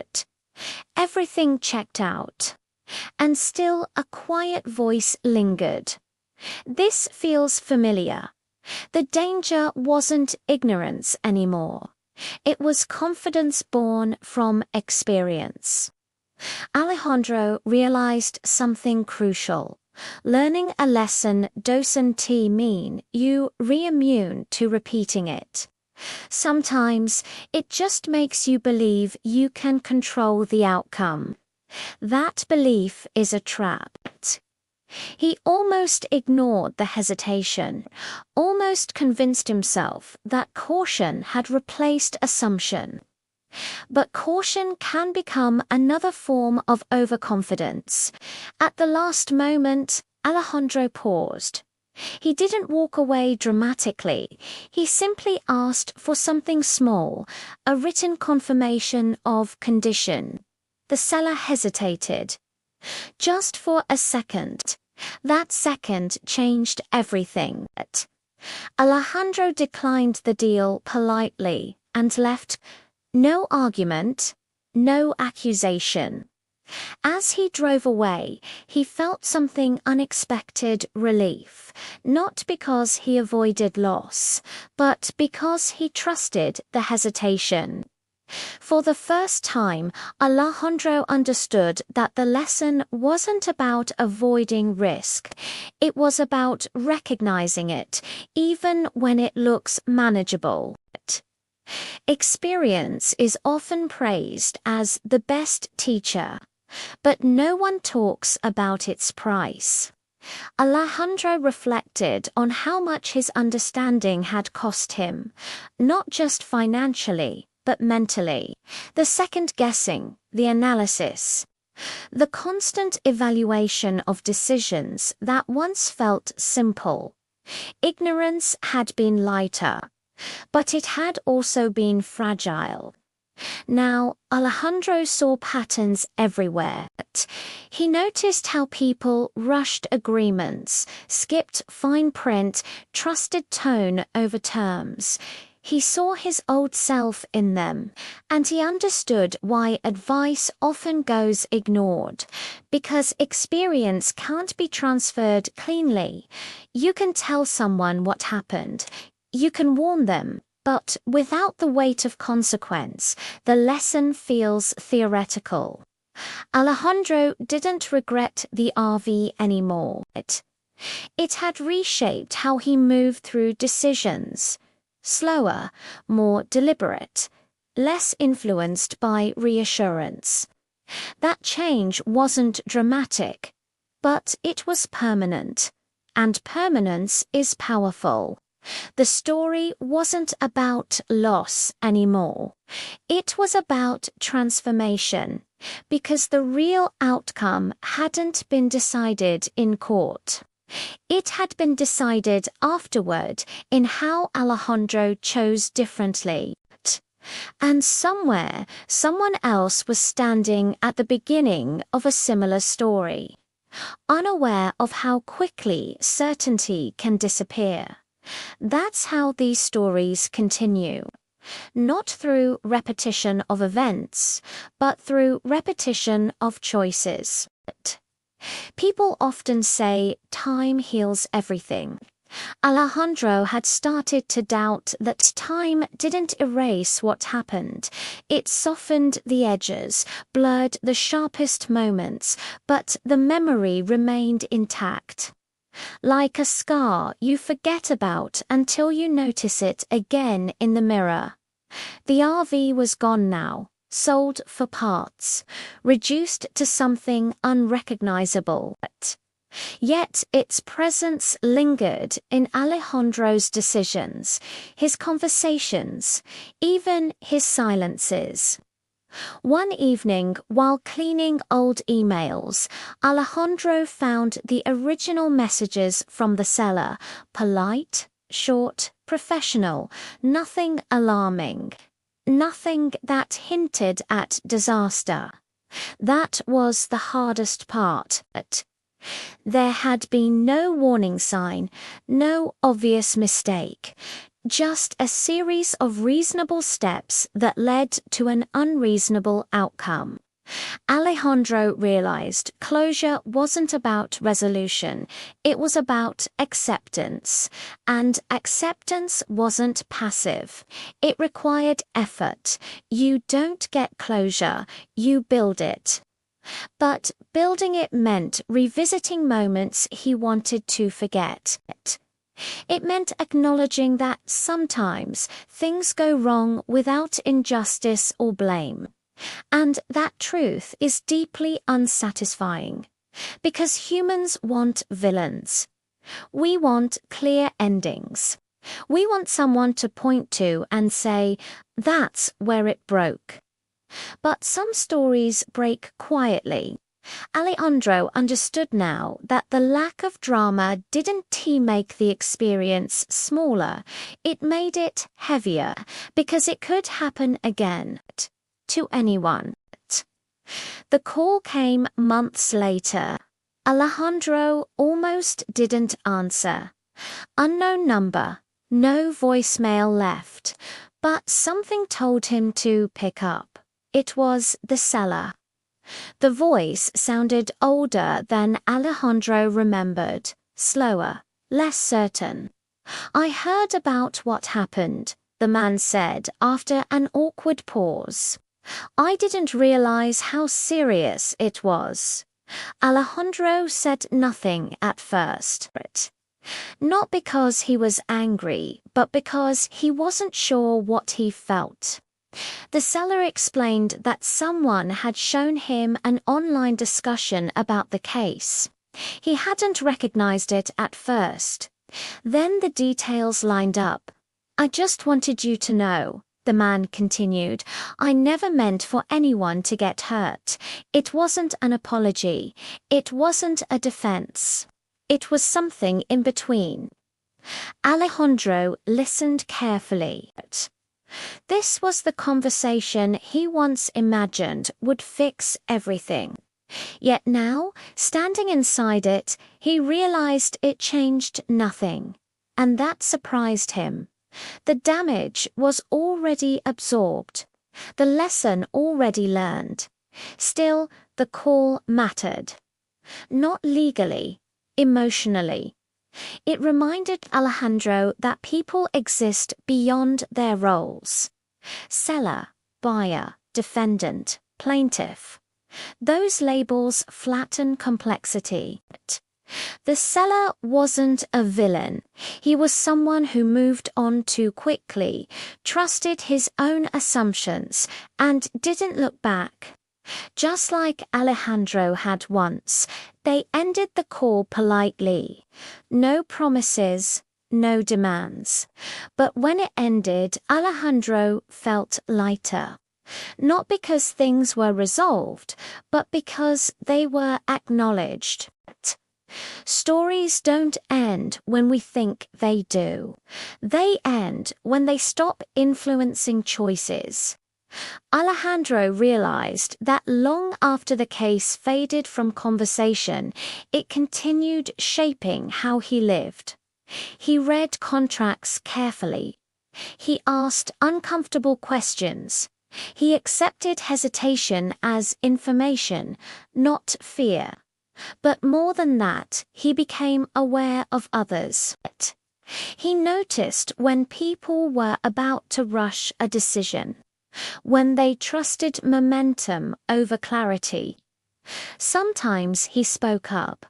[SPEAKER 1] Everything checked out. And still a quiet voice lingered. This feels familiar. The danger wasn't ignorance anymore. It was confidence born from experience. Alejandro realized something crucial. Learning a lesson doesn't mean you re-immune to repeating it. Sometimes it just makes you believe you can control the outcome. That belief is a trap. He almost ignored the hesitation, almost convinced himself that caution had replaced assumption. But caution can become another form of overconfidence. At the last moment, Alejandro paused. He didn't walk away dramatically. He simply asked for something small, a written confirmation of condition. The seller hesitated. Just for a second. That second changed everything. Alejandro declined the deal politely and left. No argument, no accusation. As he drove away, he felt something unexpected relief, not because he avoided loss, but because he trusted the hesitation. For the first time, Alejandro understood that the lesson wasn't about avoiding risk. It was about recognizing it, even when it looks manageable. Experience is often praised as the best teacher, but no one talks about its price. Alejandro reflected on how much his understanding had cost him, not just financially, but mentally. The second guessing, the analysis. The constant evaluation of decisions that once felt simple. Ignorance had been lighter, but it had also been fragile. Now, Alejandro saw patterns everywhere. He noticed how people rushed agreements, skipped fine print, trusted tone over terms. He saw his old self in them, and he understood why advice often goes ignored. Because experience can't be transferred cleanly. You can tell someone what happened. You can warn them. But without the weight of consequence, the lesson feels theoretical. Alejandro didn't regret the RV anymore. It had reshaped how he moved through decisions. Slower, more deliberate, less influenced by reassurance. That change wasn't dramatic, but it was permanent. And permanence is powerful. The story wasn't about loss anymore. It was about transformation, because the real outcome hadn't been decided in court. It had been decided afterward in how Alejandro chose differently. And somewhere, someone else was standing at the beginning of a similar story, unaware of how quickly certainty can disappear. That's how these stories continue. Not through repetition of events, but through repetition of choices. People often say time heals everything. Alejandro had started to doubt that time didn't erase what happened. It softened the edges, blurred the sharpest moments, but the memory remained intact. Like a scar you forget about until you notice it again in the mirror. The RV was gone now, sold for parts, reduced to something unrecognizable. Yet its presence lingered in Alejandro's decisions, his conversations, even his silences. One evening, while cleaning old emails, Alejandro found the original messages from the seller, polite, short, professional, nothing alarming, nothing that hinted at disaster. That was the hardest part. There had been no warning sign, no obvious mistake, just a series of reasonable steps that led to an unreasonable outcome. Alejandro realized closure wasn't about resolution, it was about acceptance. And acceptance wasn't passive. It required effort. You don't get closure, you build it. But building it meant revisiting moments he wanted to forget. It meant acknowledging that sometimes things go wrong without injustice or blame. And that truth is deeply unsatisfying. Because humans want villains. We want clear endings. We want someone to point to and say, that's where it broke. But some stories break quietly. Alejandro understood now that the lack of drama didn't make the experience smaller, it made it heavier, because it could happen again, to anyone. The call came months later. Alejandro almost didn't answer. Unknown number, no voicemail left, but something told him to pick up. It was the seller. The voice sounded older than Alejandro remembered, slower, less certain. I heard about what happened, the man said after an awkward pause. I didn't realize how serious it was. Alejandro said nothing at first. Not because he was angry, but because he wasn't sure what he felt. The seller explained that someone had shown him an online discussion about the case. He hadn't recognized it at first. Then the details lined up. I just wanted you to know, the man continued, I never meant for anyone to get hurt. It wasn't an apology. It wasn't a defense. It was something in between. Alejandro listened carefully. This was the conversation he once imagined would fix everything. Yet now, standing inside it, he realized it changed nothing. And that surprised him. The damage was already absorbed. The lesson already learned. Still, the call mattered. Not legally, emotionally. It reminded Alejandro that people exist beyond their roles. Seller, buyer, defendant, plaintiff. Those labels flatten complexity. The seller wasn't a villain. He was someone who moved on too quickly, trusted his own assumptions, and didn't look back. Just like Alejandro had once, they ended the call politely. No promises, no demands. But when it ended, Alejandro felt lighter. Not because things were resolved, but because they were acknowledged. Stories don't end when we think they do. They end when they stop influencing choices. Alejandro realized that long after the case faded from conversation, it continued shaping how he lived. He read contracts carefully. He asked uncomfortable questions. He accepted hesitation as information, not fear. But more than that, he became aware of others. He noticed when people were about to rush a decision, when they trusted momentum over clarity. Sometimes he spoke up.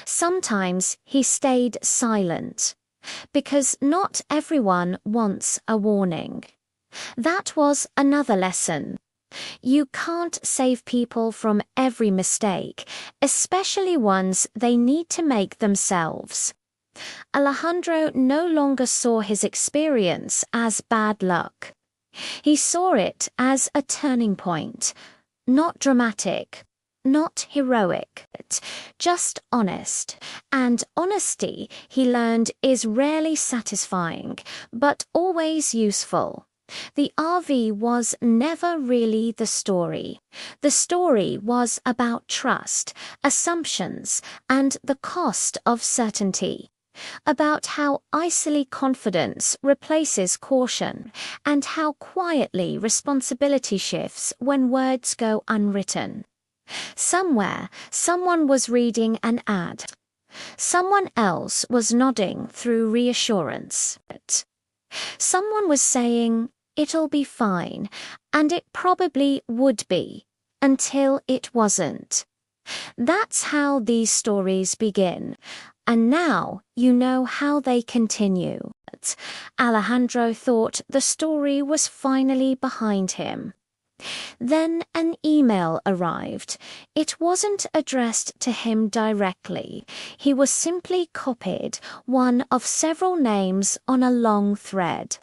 [SPEAKER 1] Sometimes he stayed silent, because not everyone wants a warning. That was another lesson. You can't save people from every mistake, especially ones they need to make themselves. Alejandro no longer saw his experience as bad luck. He saw it as a turning point, not dramatic, not heroic, just honest. And honesty, he learned, is rarely satisfying, but always useful. The RV was never really the story. The story was about trust, assumptions, and the cost of certainty. About how icily confidence replaces caution, and how quietly responsibility shifts when words go unwritten. Somewhere, someone was reading an ad. Someone else was nodding through reassurance. Someone was saying, "It'll be fine," and it probably would be, until it wasn't. That's how these stories begin. And now you know how they continue. Alejandro thought the story was finally behind him. Then an email arrived. It wasn't addressed to him directly. He was simply copied, one of several names on a long thread.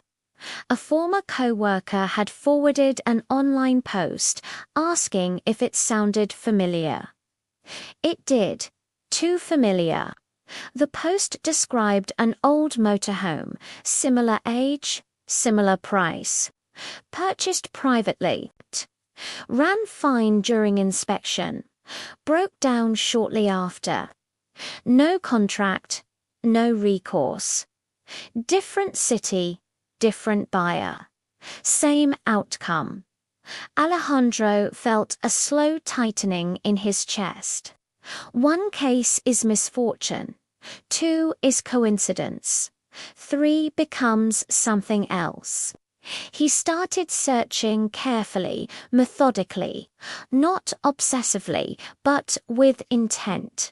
[SPEAKER 1] A former co-worker had forwarded an online post asking if it sounded familiar. It did. Too familiar. The post described an old motorhome, similar age, similar price. Purchased privately. Ran fine during inspection. Broke down shortly after. No contract, no recourse. Different city, different buyer. Same outcome. Alejandro felt a slow tightening in his chest. One case is misfortune. 2 is coincidence. 3 becomes something else. He started searching carefully, methodically, not obsessively, but with intent.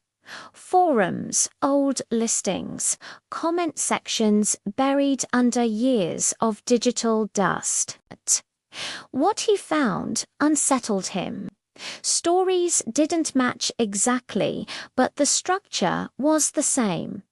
[SPEAKER 1] Forums, old listings, comment sections buried under years of digital dust. What he found unsettled him. Stories didn't match exactly, but the structure was the same.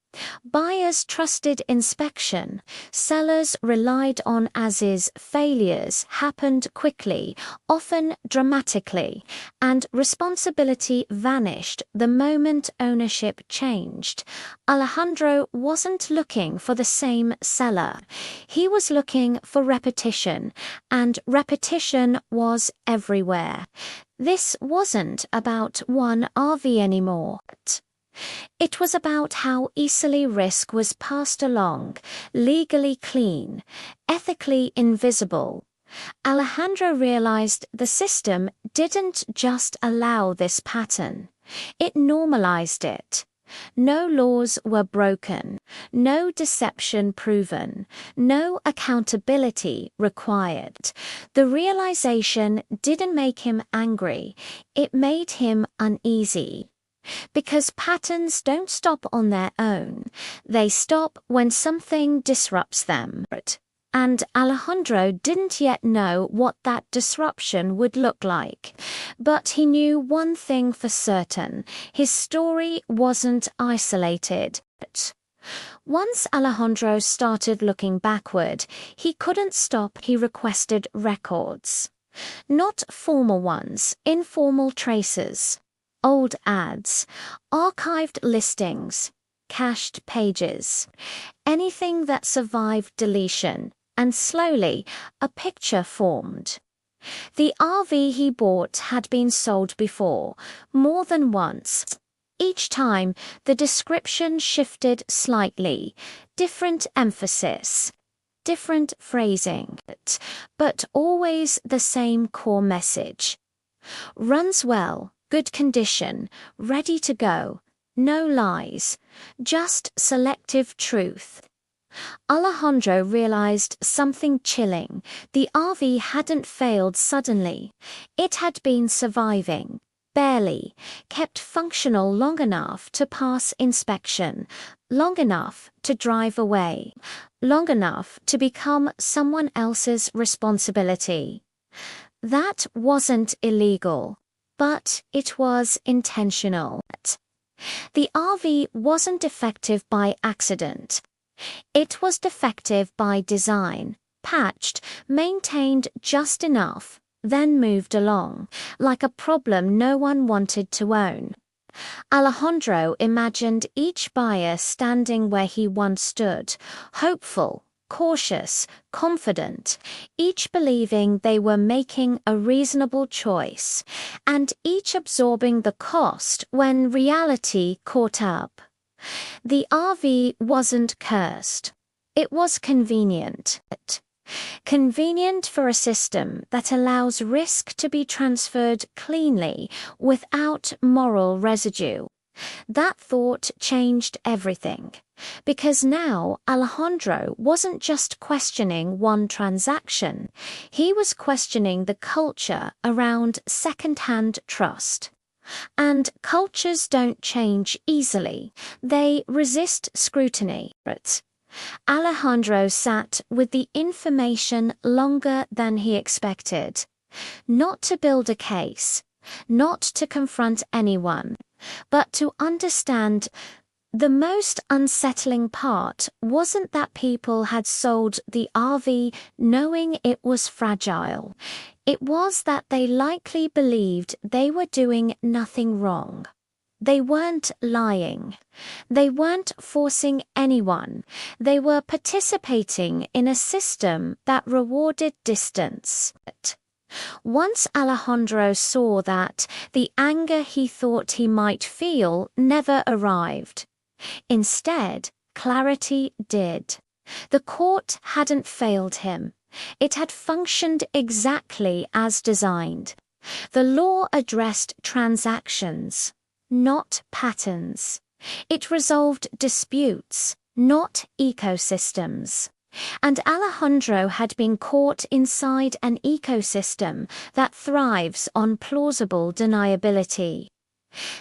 [SPEAKER 1] Buyers trusted inspection, sellers relied on as-is, failures happened quickly, often dramatically, and responsibility vanished the moment ownership changed. Alejandro wasn't looking for the same seller. He was looking for repetition, and repetition was everywhere. This wasn't about one RV anymore. It was about how easily risk was passed along, legally clean, ethically invisible. Alejandro realized the system didn't just allow this pattern. It normalized it. No laws were broken, no deception proven, no accountability required. The realization didn't make him angry, it made him uneasy. Because patterns don't stop on their own, they stop when something disrupts them. And Alejandro didn't yet know what that disruption would look like. But he knew one thing for certain: his story wasn't isolated. Once Alejandro started looking backward, he couldn't stop. He requested records. Not formal ones, informal traces. Old ads, archived listings, cached pages, anything that survived deletion, and slowly a picture formed. The RV he bought had been sold before, more than once. Each time, the description shifted slightly, different emphasis, different phrasing, but always the same core message. Runs well. Good condition, ready to go, no lies, just selective truth. Alejandro realized something chilling. The RV hadn't failed suddenly. It had been surviving, barely, kept functional long enough to pass inspection, long enough to drive away, long enough to become someone else's responsibility. That wasn't illegal. But it was intentional. The RV wasn't defective by accident. It was defective by design, patched, maintained just enough, then moved along, like a problem no one wanted to own. Alejandro imagined each buyer standing where he once stood, hopeful, cautious, confident, each believing they were making a reasonable choice, and each absorbing the cost when reality caught up. The RV wasn't cursed. It was convenient. Convenient for a system that allows risk to be transferred cleanly without moral residue. That thought changed everything, because now Alejandro wasn't just questioning one transaction, he was questioning the culture around second-hand trust. And cultures don't change easily, they resist scrutiny. Alejandro sat with the information longer than he expected. Not to build a case, not to confront anyone, but to understand. The most unsettling part wasn't that people had sold the RV knowing it was fragile. It was that they likely believed they were doing nothing wrong. They weren't lying. They weren't forcing anyone. They were participating in a system that rewarded distance. Once Alejandro saw that, the anger he thought he might feel never arrived. Instead, clarity did. The court hadn't failed him. It had functioned exactly as designed. The law addressed transactions, not patterns. It resolved disputes, not ecosystems. And Alejandro had been caught inside an ecosystem that thrives on plausible deniability.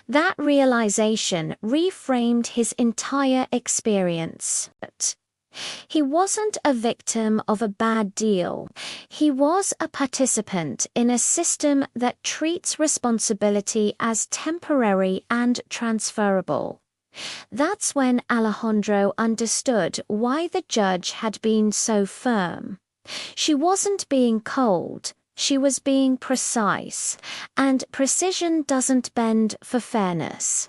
[SPEAKER 1] That realization reframed his entire experience. He wasn't a victim of a bad deal. He was a participant in a system that treats responsibility as temporary and transferable. That's when Alejandro understood why the judge had been so firm. She wasn't being cold. She was being precise, and precision doesn't bend for fairness.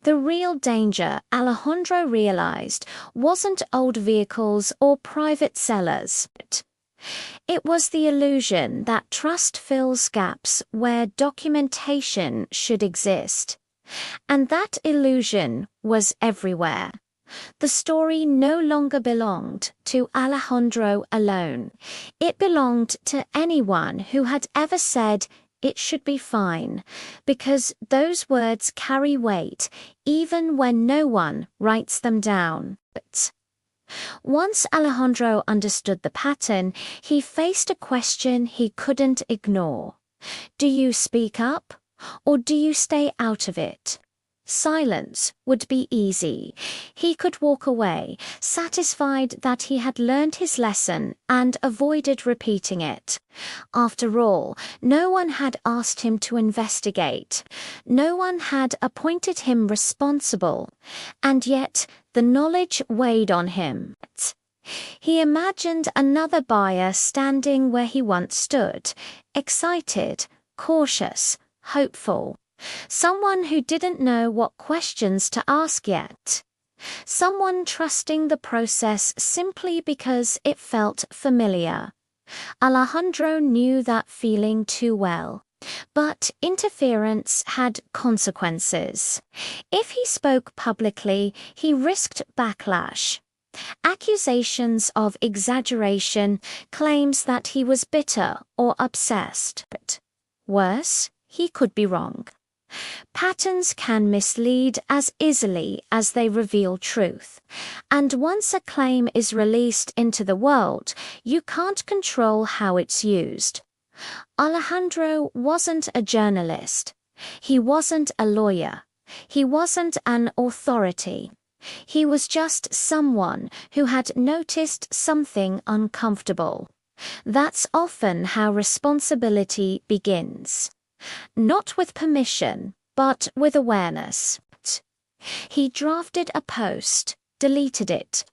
[SPEAKER 1] The real danger, Alejandro realized, wasn't old vehicles or private sellers. It was the illusion that trust fills gaps where documentation should exist. And that illusion was everywhere. The story no longer belonged to Alejandro alone. It belonged to anyone who had ever said, "It should be fine," because those words carry weight even when no one writes them down. But once Alejandro understood the pattern, he faced a question he couldn't ignore. Do you speak up, or do you stay out of it? Silence would be easy. He could walk away, satisfied that he had learned his lesson and avoided repeating it. After all, no one had asked him to investigate. No one had appointed him responsible. And yet, the knowledge weighed on him. He imagined another buyer standing where he once stood, excited, cautious, hopeful. Someone who didn't know what questions to ask yet. Someone trusting the process simply because it felt familiar. Alejandro knew that feeling too well. But interference had consequences. If he spoke publicly, he risked backlash. Accusations of exaggeration, claims that he was bitter or obsessed. But worse, he could be wrong. Patterns can mislead as easily as they reveal truth. And once a claim is released into the world, you can't control how it's used. Alejandro wasn't a journalist. He wasn't a lawyer. He wasn't an authority. He was just someone who had noticed something uncomfortable. That's often how responsibility begins. Not with permission, but with awareness. He drafted a post, deleted it.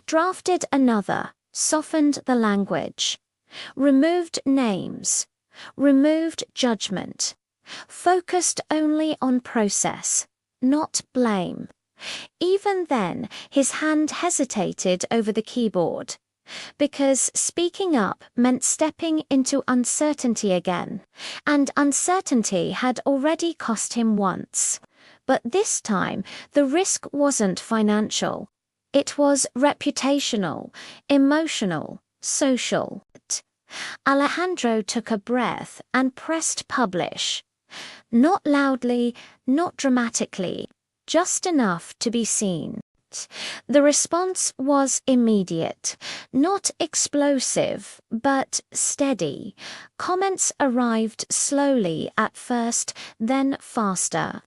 [SPEAKER 1] Drafted another, softened the language, removed names, removed judgment, focused only on process, not blame. Even then, his hand hesitated over the keyboard, because speaking up meant stepping into uncertainty again, and uncertainty had already cost him once. But this time, the risk wasn't financial. It was reputational, emotional, social. Alejandro took a breath and pressed publish. Not loudly, not dramatically, just enough to be seen. The response was immediate, not explosive, but steady. Comments arrived slowly at first, then faster.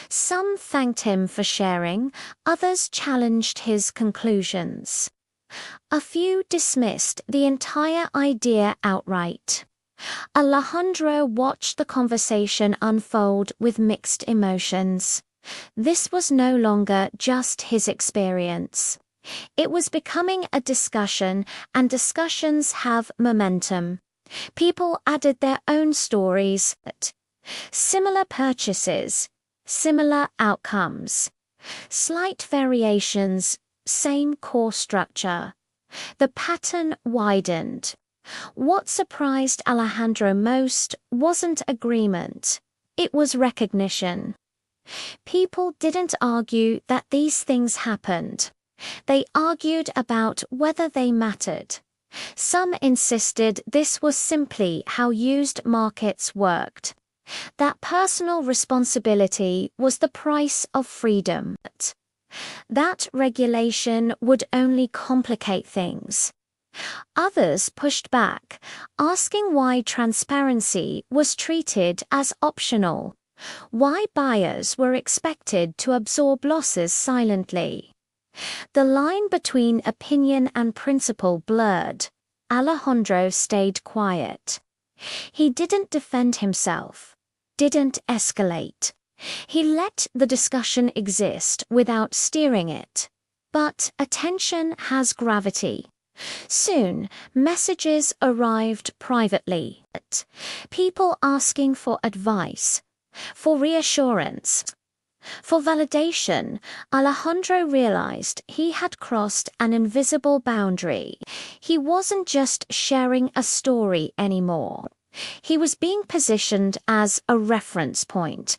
[SPEAKER 1] Some thanked him for sharing, others challenged his conclusions. A few dismissed the entire idea outright. Alejandro watched the conversation unfold with mixed emotions. This was no longer just his experience. It was becoming a discussion, and discussions have momentum. People added their own stories. Similar purchases, similar outcomes. Slight variations, same core structure. The pattern widened. What surprised Alejandro most wasn't agreement. It was recognition. People didn't argue that these things happened. They argued about whether they mattered. Some insisted this was simply how used markets worked. That personal responsibility was the price of freedom. That regulation would only complicate things. Others pushed back, asking why transparency was treated as optional, why buyers were expected to absorb losses silently. The line between opinion and principle blurred. Alejandro stayed quiet. He didn't defend himself, didn't escalate. He let the discussion exist without steering it. But attention has gravity. Soon, messages arrived privately. People asking for advice, for reassurance, for validation. Alejandro realized he had crossed an invisible boundary. He wasn't just sharing a story anymore. He was being positioned as a reference point.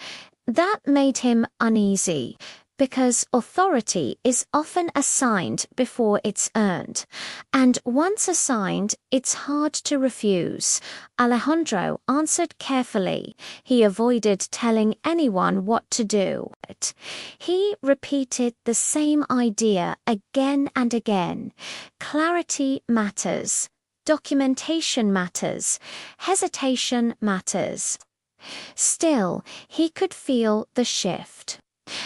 [SPEAKER 1] That made him uneasy, because authority is often assigned before it's earned, and once assigned, it's hard to refuse. Alejandro answered carefully. He avoided telling anyone what to do. He repeated the same idea again and again. Clarity matters. Documentation matters. Hesitation matters. Still, he could feel the shift.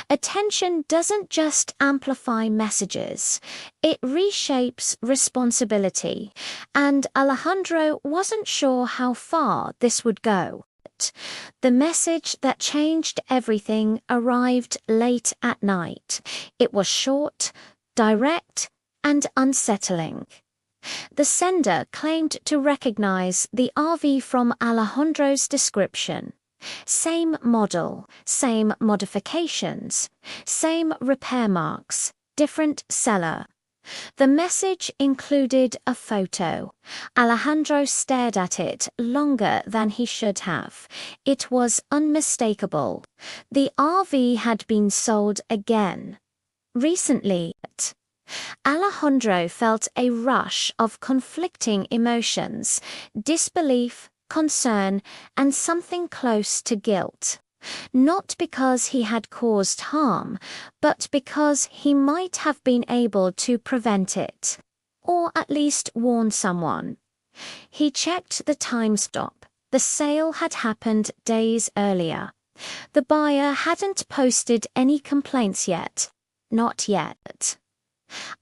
[SPEAKER 1] Attention doesn't just amplify messages, it reshapes responsibility, and Alejandro wasn't sure how far this would go. The message that changed everything arrived late at night. It was short, direct, and unsettling. The sender claimed to recognize the RV from Alejandro's description. Same model, same modifications, same repair marks, different seller. The message included a photo. Alejandro stared at it longer than he should have. It was unmistakable. The RV had been sold again. Recently. Alejandro felt a rush of conflicting emotions, disbelief, concern, and something close to guilt. Not because he had caused harm, but because he might have been able to prevent it, or at least warn someone. He checked the time stop. The sale had happened days earlier. The buyer hadn't posted any complaints yet. Not yet.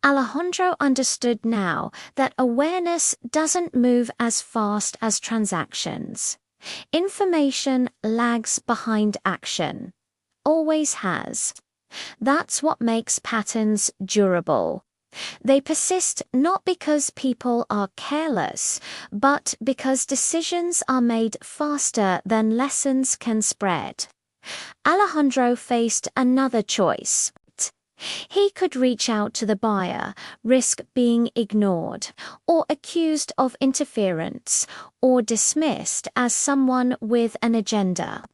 [SPEAKER 1] Alejandro understood now that awareness doesn't move as fast as transactions. Information lags behind action. Always has. That's what makes patterns durable. They persist not because people are careless, but because decisions are made faster than lessons can spread. Alejandro faced another choice. He could reach out to the buyer, risk being ignored, or accused of interference, or dismissed as someone with an agenda.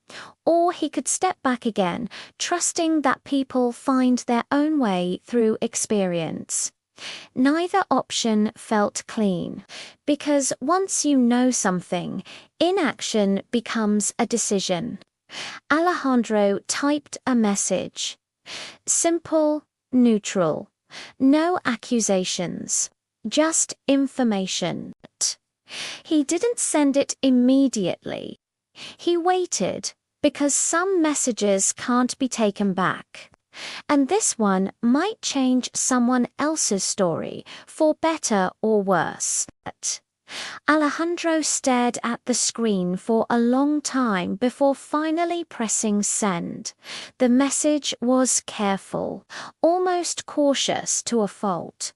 [SPEAKER 1] Or he could step back again, trusting that people find their own way through experience. Neither option felt clean, because once you know something, inaction becomes a decision. Alejandro typed a message. Simple, neutral, no accusations, just information. He didn't send it immediately. He waited, because some messages can't be taken back. And this one might change someone else's story, for better or worse. Alejandro stared at the screen for a long time before finally pressing send. The message was careful, almost cautious to a fault.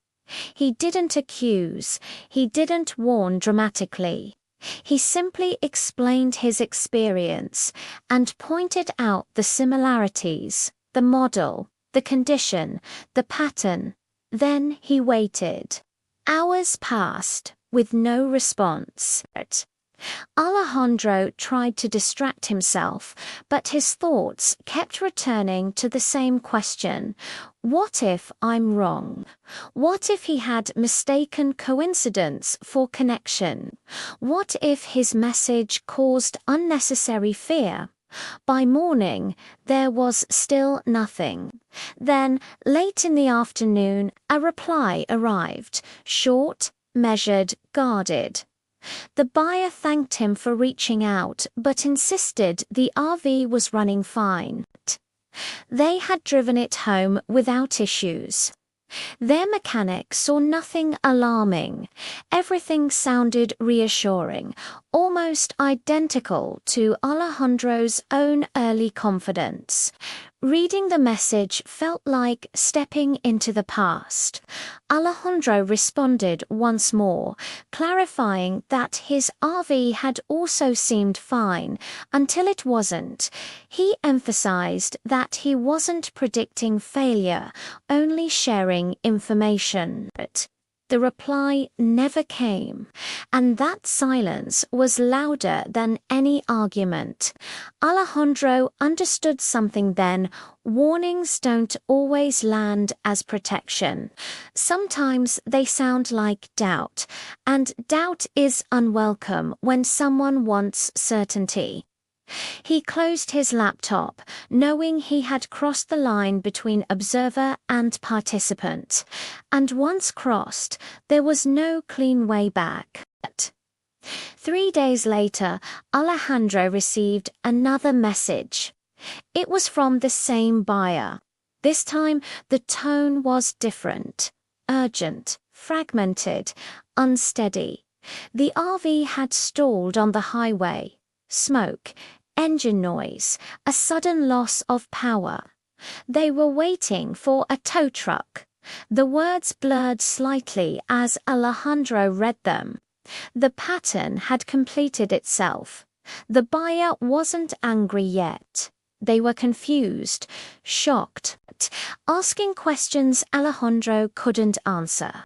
[SPEAKER 1] He didn't accuse, he didn't warn dramatically. He simply explained his experience and pointed out the similarities, the model, the condition, the pattern. Then he waited. Hours passed, with no response. Alejandro tried to distract himself, but his thoughts kept returning to the same question. What if I'm wrong? What if he had mistaken coincidence for connection? What if his message caused unnecessary fear? By morning, there was still nothing. Then, late in the afternoon, a reply arrived, short, measured, guarded. The buyer thanked him for reaching out, but insisted the RV was running fine. They had driven it home without issues. Their mechanic saw nothing alarming. Everything sounded reassuring, almost identical to Alejandro's own early confidence. Reading the message felt like stepping into the past. Alejandro responded once more, clarifying that his RV had also seemed fine until it wasn't. He emphasized that he wasn't predicting failure, only sharing information. The reply never came, and that silence was louder than any argument. Alejandro understood something then. Warnings don't always land as protection. Sometimes they sound like doubt, and doubt is unwelcome when someone wants certainty. He closed his laptop, knowing he had crossed the line between observer and participant, and once crossed, there was no clean way back. 3 days later, Alejandro received another message. It was from the same buyer. This time, the tone was different, urgent, fragmented, unsteady. The RV had stalled on the highway. Smoke, engine noise, a sudden loss of power. They were waiting for a tow truck. The words blurred slightly as Alejandro read them. The pattern had completed itself. The buyer wasn't angry yet. They were confused, shocked, asking questions Alejandro couldn't answer.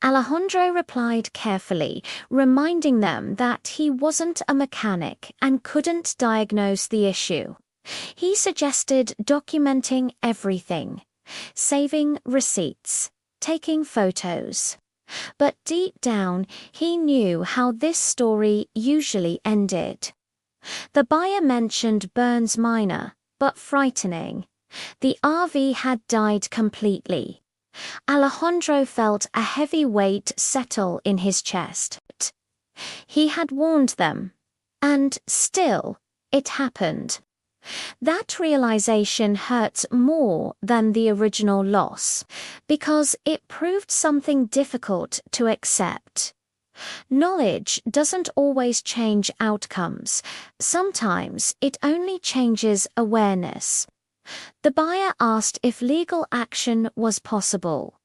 [SPEAKER 1] Alejandro replied carefully, reminding them that he wasn't a mechanic and couldn't diagnose the issue. He suggested documenting everything, saving receipts, taking photos. But deep down, he knew how this story usually ended. The buyer mentioned burns minor, but frightening. The RV had died completely. Alejandro felt a heavy weight settle in his chest. He had warned them, and still, it happened. That realization hurts more than the original loss, because it proved something difficult to accept. Knowledge doesn't always change outcomes. Sometimes it only changes awareness. The buyer asked if legal action was possible.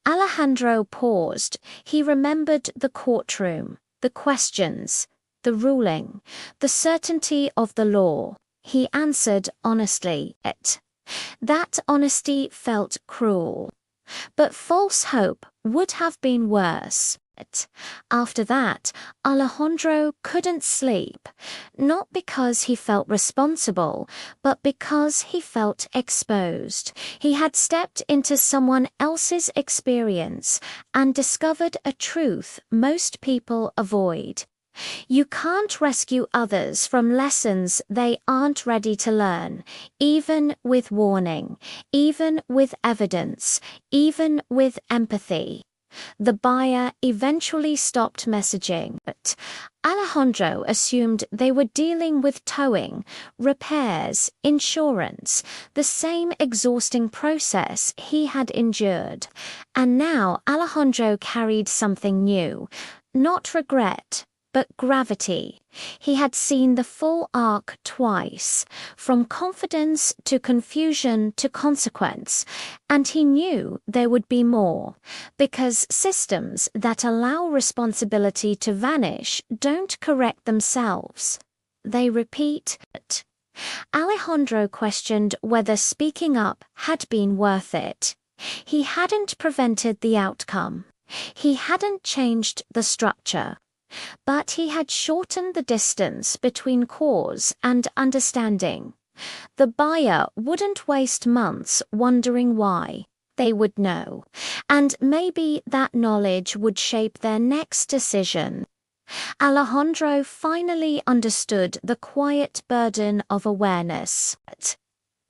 [SPEAKER 1] Alejandro paused. He remembered the courtroom, the questions, the ruling, the certainty of the law. He answered honestly. That honesty felt cruel. But false hope would have been worse. After that, Alejandro couldn't sleep, not because he felt responsible, but because he felt exposed. He had stepped into someone else's experience and discovered a truth most people avoid. You can't rescue others from lessons they aren't ready to learn, even with warning, even with evidence, even with empathy. The buyer eventually stopped messaging, but Alejandro assumed they were dealing with towing, repairs, insurance, the same exhausting process he had endured. And now Alejandro carried something new, not regret, but gravity. He had seen the full arc twice, from confidence to confusion to consequence, and he knew there would be more, because systems that allow responsibility to vanish don't correct themselves. They repeat. Alejandro questioned whether speaking up had been worth it. He hadn't prevented the outcome. He hadn't changed the structure. But he had shortened the distance between cause and understanding. The buyer wouldn't waste months wondering why. They would know, and maybe that knowledge would shape their next decision. Alejandro finally understood the quiet burden of awareness.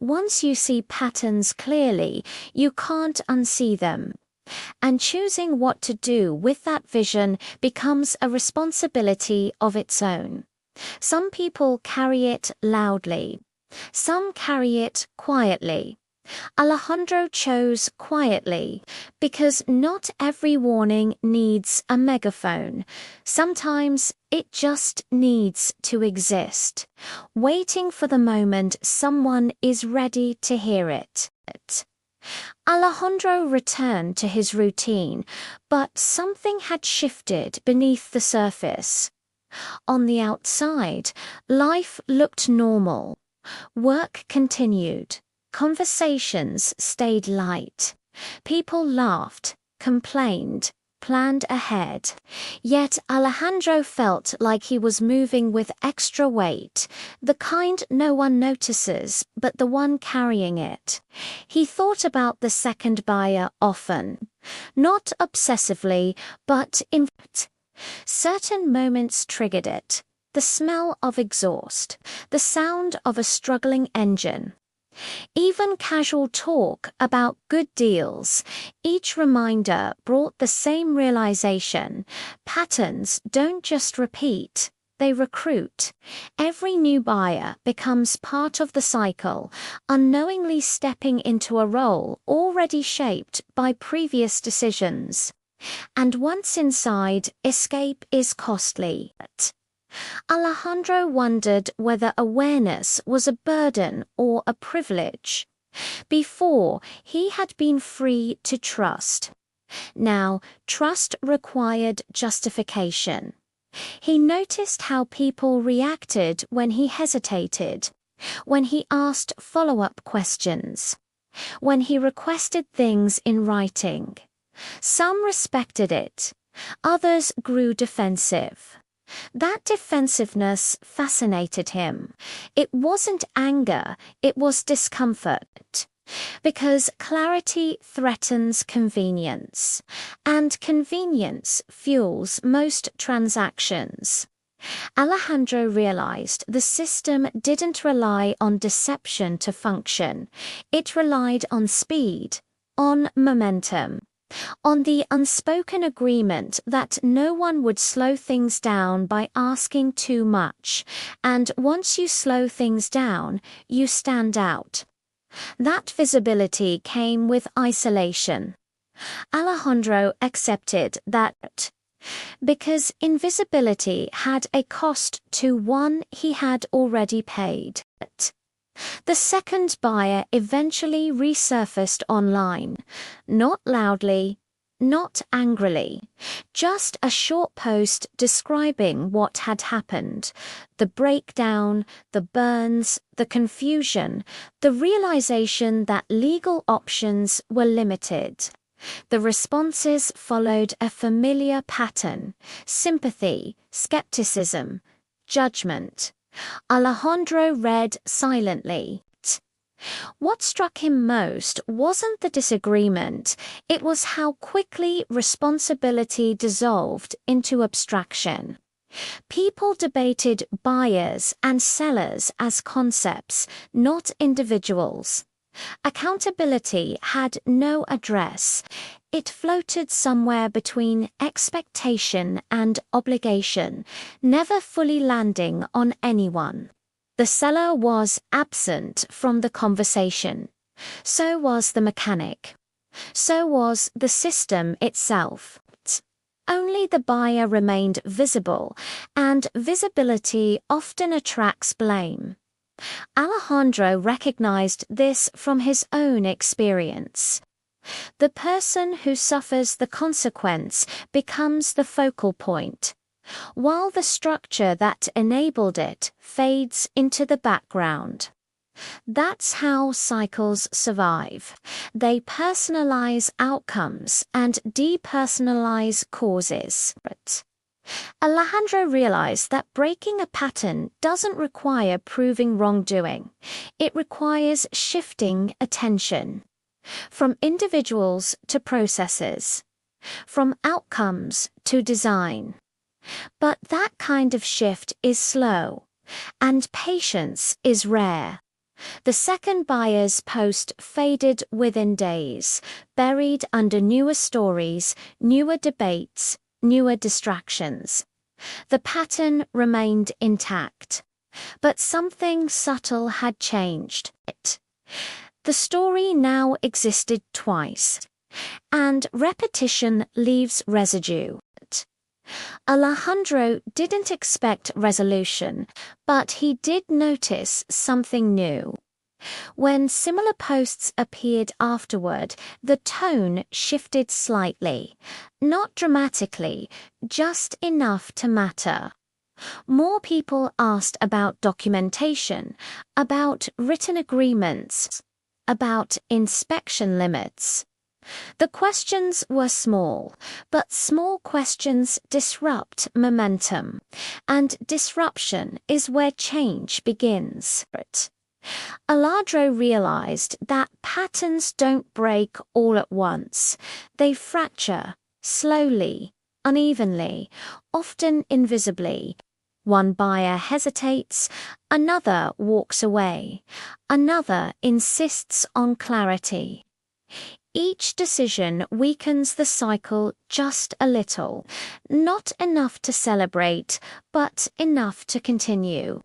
[SPEAKER 1] Once you see patterns clearly, you can't unsee them. And choosing what to do with that vision becomes a responsibility of its own. Some people carry it loudly. Some carry it quietly. Alejandro chose quietly because not every warning needs a megaphone. Sometimes it just needs to exist, waiting for the moment someone is ready to hear it. Alejandro returned to his routine, but something had shifted beneath the surface. On the outside, life looked normal. Work continued. Conversations stayed light. People laughed, complained, planned ahead. Yet Alejandro felt like he was moving with extra weight, the kind no one notices, but the one carrying it. He thought about the second buyer often, not obsessively, but in certain moments triggered it. The smell of exhaust, the sound of a struggling engine. Even casual talk about good deals, each reminder brought the same realization. Patterns don't just repeat, they recruit. Every new buyer becomes part of the cycle, unknowingly stepping into a role already shaped by previous decisions. And once inside, escape is costly. Alejandro wondered whether awareness was a burden or a privilege. Before, he had been free to trust. Now, trust required justification. He noticed how people reacted when he hesitated, when he asked follow-up questions, when he requested things in writing. Some respected it, others grew defensive. That defensiveness fascinated him. It wasn't anger, it was discomfort. Because clarity threatens convenience, and convenience fuels most transactions. Alejandro realized the system didn't rely on deception to function. It relied on speed, on momentum. On the unspoken agreement that no one would slow things down by asking too much, and once you slow things down, you stand out. That visibility came with isolation. Alejandro accepted that because invisibility had a cost to one he had already paid. The second buyer eventually resurfaced online, not loudly, not angrily, just a short post describing what had happened, the breakdown, the burns, the confusion, the realization that legal options were limited. The responses followed a familiar pattern: sympathy, skepticism, judgment. Alejandro read silently. What struck him most wasn't the disagreement, it was how quickly responsibility dissolved into abstraction. People debated buyers and sellers as concepts, not individuals. Accountability had no address. It floated somewhere between expectation and obligation, never fully landing on anyone. The seller was absent from the conversation. So was the mechanic. So was the system itself. Only the buyer remained visible, and visibility often attracts blame. Alejandro recognized this from his own experience. The person who suffers the consequence becomes the focal point, while the structure that enabled it fades into the background. That's how cycles survive. They personalize outcomes and depersonalize causes. Alejandro realized that breaking a pattern doesn't require proving wrongdoing. It requires shifting attention. From individuals to processes. From outcomes to design. But that kind of shift is slow, and patience is rare. The second buyer's post faded within days, buried under newer stories, newer debates, newer distractions. The pattern remained intact, but something subtle had changed. The story now existed twice, and repetition leaves residue. Alejandro didn't expect resolution, but he did notice something new. When similar posts appeared afterward, the tone shifted slightly, not dramatically, just enough to matter. More people asked about documentation, about written agreements, about inspection limits. The questions were small, but small questions disrupt momentum, and disruption is where change begins. Alejandro realized that patterns don't break all at once. They fracture, slowly, unevenly, often invisibly. One buyer hesitates, another walks away, another insists on clarity. Each decision weakens the cycle just a little, not enough to celebrate, but enough to continue.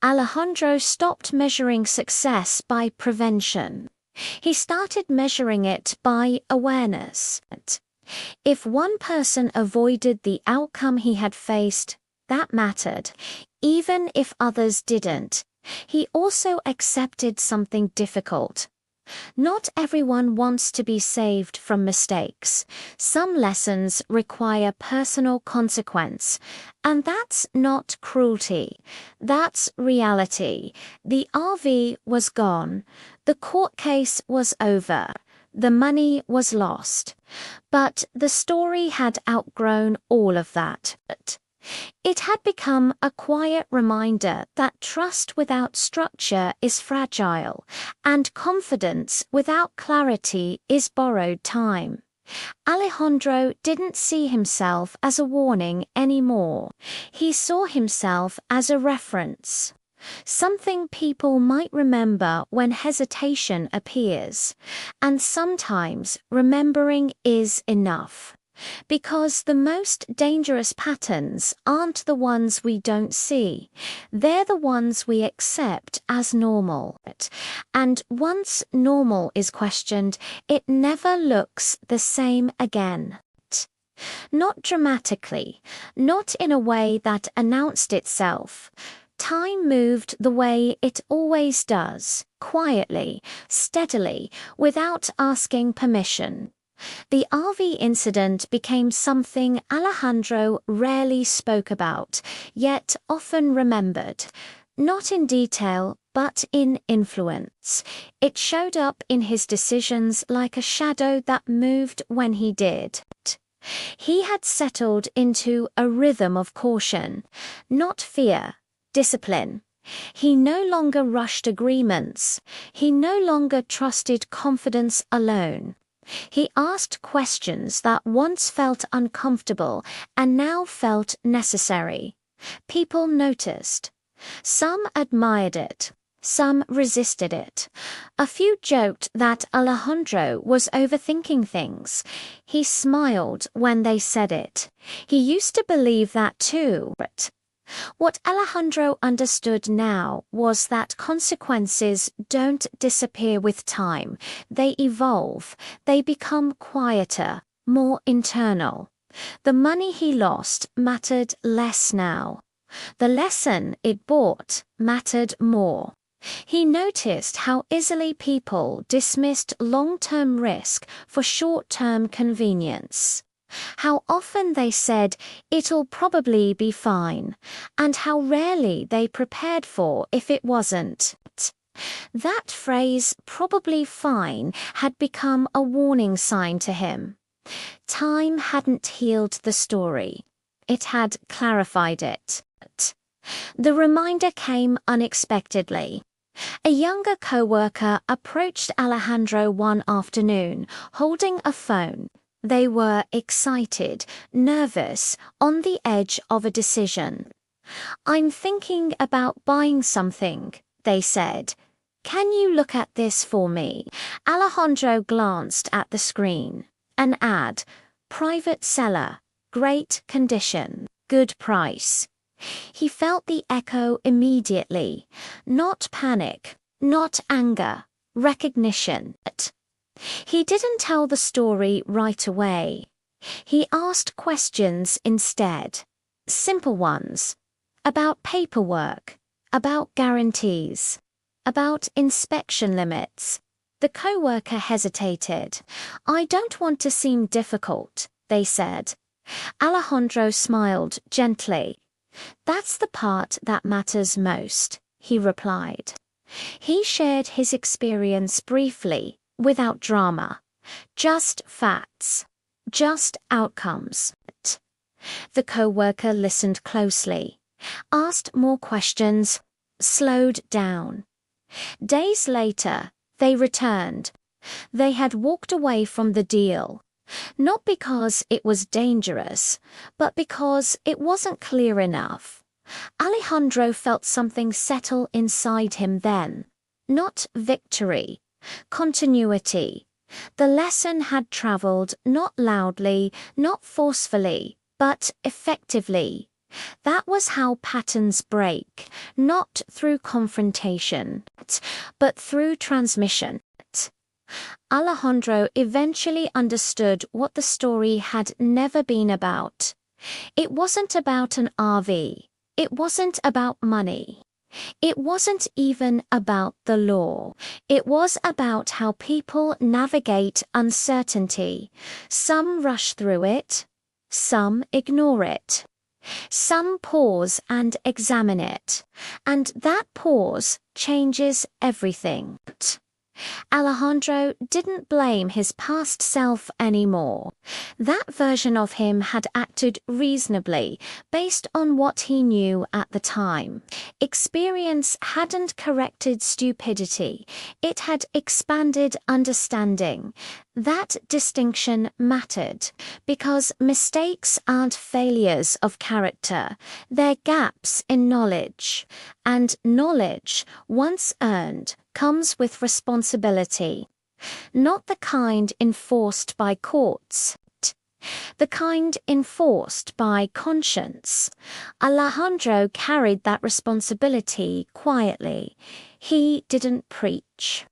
[SPEAKER 1] Alejandro stopped measuring success by prevention. He started measuring it by awareness. If one person avoided the outcome he had faced, that mattered, even if others didn't. He also accepted something difficult. Not everyone wants to be saved from mistakes. Some lessons require personal consequence, and that's not cruelty. That's reality. The RV was gone. The court case was over. The money was lost. But the story had outgrown all of that. It had become a quiet reminder that trust without structure is fragile, and confidence without clarity is borrowed time. Alejandro didn't see himself as a warning anymore. He saw himself as a reference. Something people might remember when hesitation appears, and sometimes remembering is enough. Because the most dangerous patterns aren't the ones we don't see. They're the ones we accept as normal. And once normal is questioned, it never looks the same again. Not dramatically, not in a way that announced itself, Time moved the way it always does, quietly, steadily, without asking permission. The RV incident became something Alejandro rarely spoke about, yet often remembered. Not in detail, but in influence. It showed up in his decisions like a shadow that moved when he did. He had settled into a rhythm of caution, not fear, discipline. He no longer rushed agreements. He no longer trusted confidence alone. He asked questions that once felt uncomfortable and now felt necessary. People noticed. Some admired it. Some resisted it. A few joked that Alejandro was overthinking things. He smiled when they said it. He used to believe that too. What Alejandro understood now was that consequences don't disappear with time. They evolve. They become quieter, more internal. The money he lost mattered less now. The lesson it brought mattered more. He noticed how easily people dismissed long-term risk for short-term convenience. How often they said, "It'll probably be fine," and how rarely they prepared for if it wasn't. That phrase, "probably fine," had become a warning sign to him. Time hadn't healed the story. It had clarified it. The reminder came unexpectedly. A younger co-worker approached Alejandro one afternoon, holding a phone. They were excited, nervous, on the edge of a decision. "I'm thinking about buying something," they said. "Can you look at this for me?" Alejandro glanced at the screen. An ad. Private seller. Great condition. Good price. He felt the echo immediately. Not panic, not anger, recognition. He didn't tell the story right away. He asked questions instead. Simple ones. About paperwork. About guarantees. About inspection limits. The co-worker hesitated. "I don't want to seem difficult," they said. Alejandro smiled gently. "That's the part that matters most," he replied. He shared his experience briefly, without drama. Just facts. Just outcomes. The co-worker listened closely, asked more questions, slowed down. Days later, they returned. They had walked away from the deal. Not because it was dangerous, but because it wasn't clear enough. Alejandro felt something settle inside him then. Not victory. Continuity. The lesson had traveled not loudly, not forcefully, but effectively. That was how patterns break, not through confrontation, but through transmission. Alejandro eventually understood what the story had never been about. It wasn't about an RV. It wasn't about money. It wasn't even about the law. It was about how people navigate uncertainty. Some rush through it. Some ignore it. Some pause and examine it. And that pause changes everything. Alejandro didn't blame his past self anymore. That version of him had acted reasonably, based on what he knew at the time. Experience hadn't corrected stupidity. It had expanded understanding. That distinction mattered, because mistakes aren't failures of character. They're gaps in knowledge. And knowledge, once earned, comes with responsibility. Not the kind enforced by courts. The kind enforced by conscience. Alejandro carried that responsibility quietly. He didn't preach.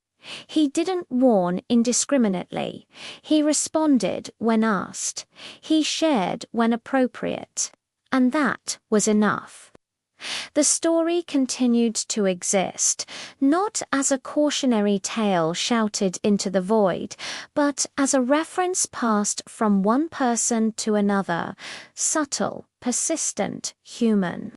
[SPEAKER 1] He didn't warn indiscriminately. He responded when asked. He shared when appropriate. And that was enough. The story continued to exist, not as a cautionary tale shouted into the void, but as a reference passed from one person to another, subtle, persistent, human.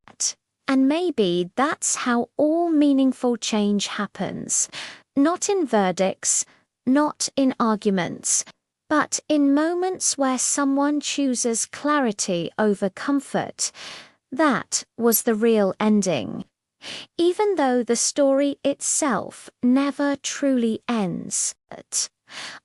[SPEAKER 1] And maybe that's how all meaningful change happens, not in verdicts, not in arguments, but in moments where someone chooses clarity over comfort. That was the real ending. Even though the story itself never truly ends.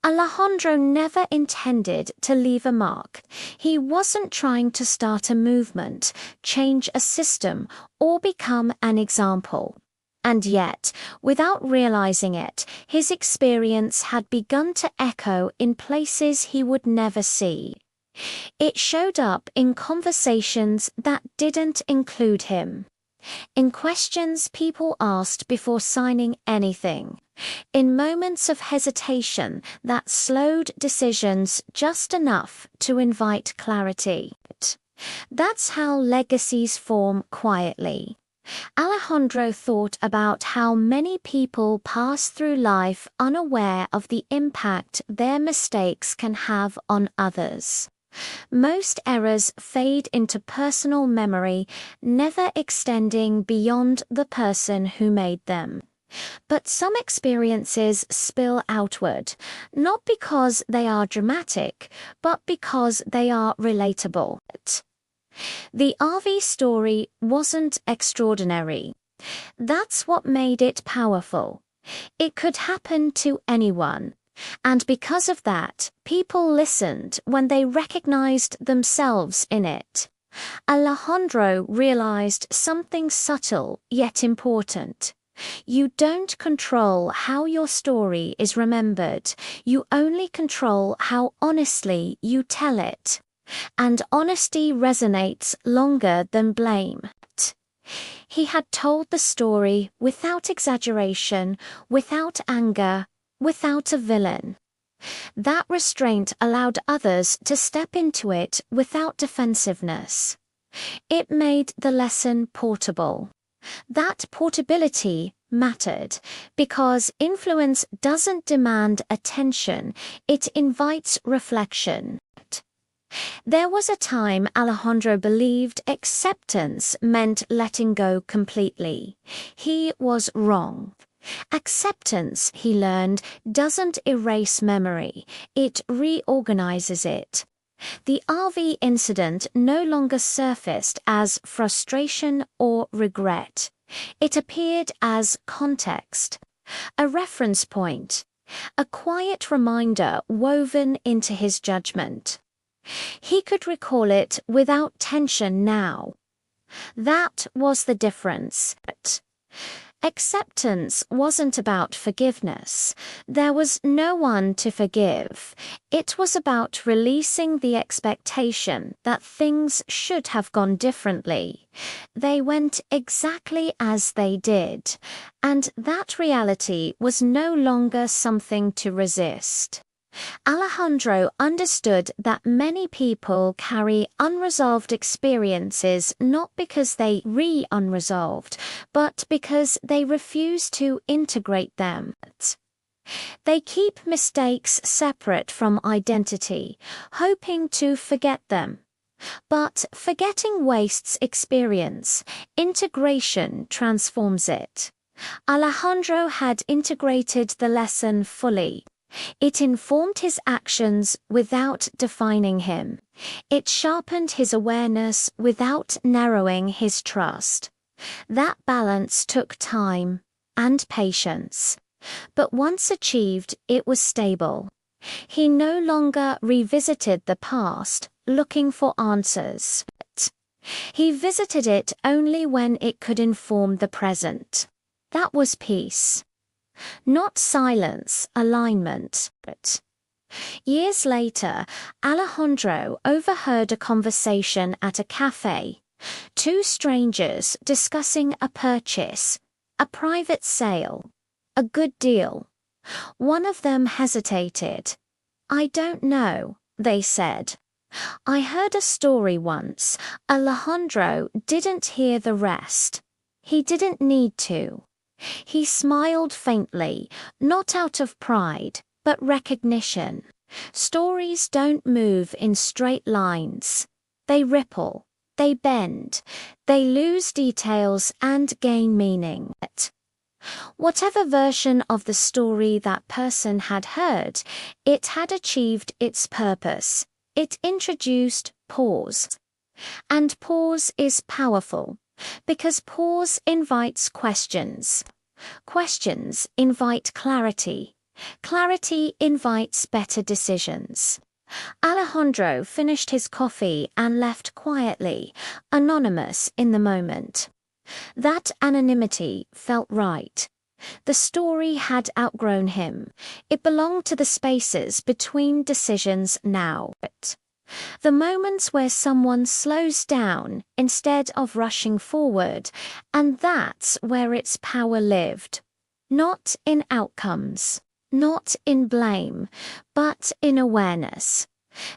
[SPEAKER 1] Alejandro never intended to leave a mark. He wasn't trying to start a movement, change a system, or become an example. And yet, without realizing it, his experience had begun to echo in places he would never see. It showed up in conversations that didn't include him, in questions people asked before signing anything, in moments of hesitation that slowed decisions just enough to invite clarity. That's how legacies form quietly. Alejandro thought about how many people pass through life unaware of the impact their mistakes can have on others. Most errors fade into personal memory, never extending beyond the person who made them. But some experiences spill outward, not because they are dramatic, but because they are relatable. The RV story wasn't extraordinary. That's what made it powerful. It could happen to anyone. And because of that, people listened when they recognized themselves in it. Alejandro realized something subtle yet important. You don't control how your story is remembered. You only control how honestly you tell it. And honesty resonates longer than blame. He had told the story without exaggeration, without anger, without a villain. That restraint allowed others to step into it without defensiveness. It made the lesson portable. That portability mattered because influence doesn't demand attention, it invites reflection. There was a time Alejandro believed acceptance meant letting go completely. He was wrong. Acceptance, he learned, doesn't erase memory, it reorganizes it. The RV incident no longer surfaced as frustration or regret. It appeared as context, a reference point, a quiet reminder woven into his judgment. He could recall it without tension now. That was the difference. Acceptance wasn't about forgiveness. There was no one to forgive. It was about releasing the expectation that things should have gone differently. They went exactly as they did, and that reality was no longer something to resist. Alejandro understood that many people carry unresolved experiences not because they unresolved, but because they refuse to integrate them. They keep mistakes separate from identity, hoping to forget them. But forgetting wastes experience. Integration transforms it. Alejandro had integrated the lesson fully. It informed his actions without defining him. It sharpened his awareness without narrowing his trust. That balance took time and patience. But once achieved, it was stable. He no longer revisited the past, looking for answers. He visited it only when it could inform the present. That was peace. Not silence, alignment. Years later, Alejandro overheard a conversation at a cafe. Two strangers discussing a purchase, a private sale, a good deal. One of them hesitated. "I don't know," they said. I heard a story once. Alejandro didn't hear the rest. He didn't need to. He smiled faintly, not out of pride, but recognition. Stories don't move in straight lines. They ripple, they bend, they lose details and gain meaning. Whatever version of the story that person had heard, it had achieved its purpose. It introduced pause. And pause is powerful, because pause invites questions. Questions invite clarity. Clarity invites better decisions. Alejandro finished his coffee and left quietly, anonymous in the moment. That anonymity felt right. The story had outgrown him. It belonged to the spaces between decisions now. The moments where someone slows down instead of rushing forward, and that's where its power lived. Not in outcomes, not in blame, but in awareness.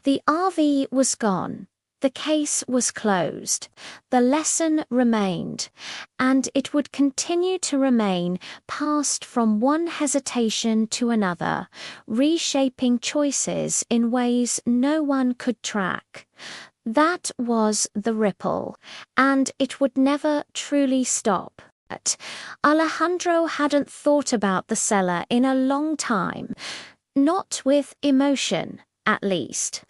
[SPEAKER 1] The RV was gone. The case was closed. The lesson remained, and it would continue to remain, passed from one hesitation to another, reshaping choices in ways no one could track. That was the ripple, and it would never truly stop. Alejandro hadn't thought about the seller in a long time, not with emotion, at least.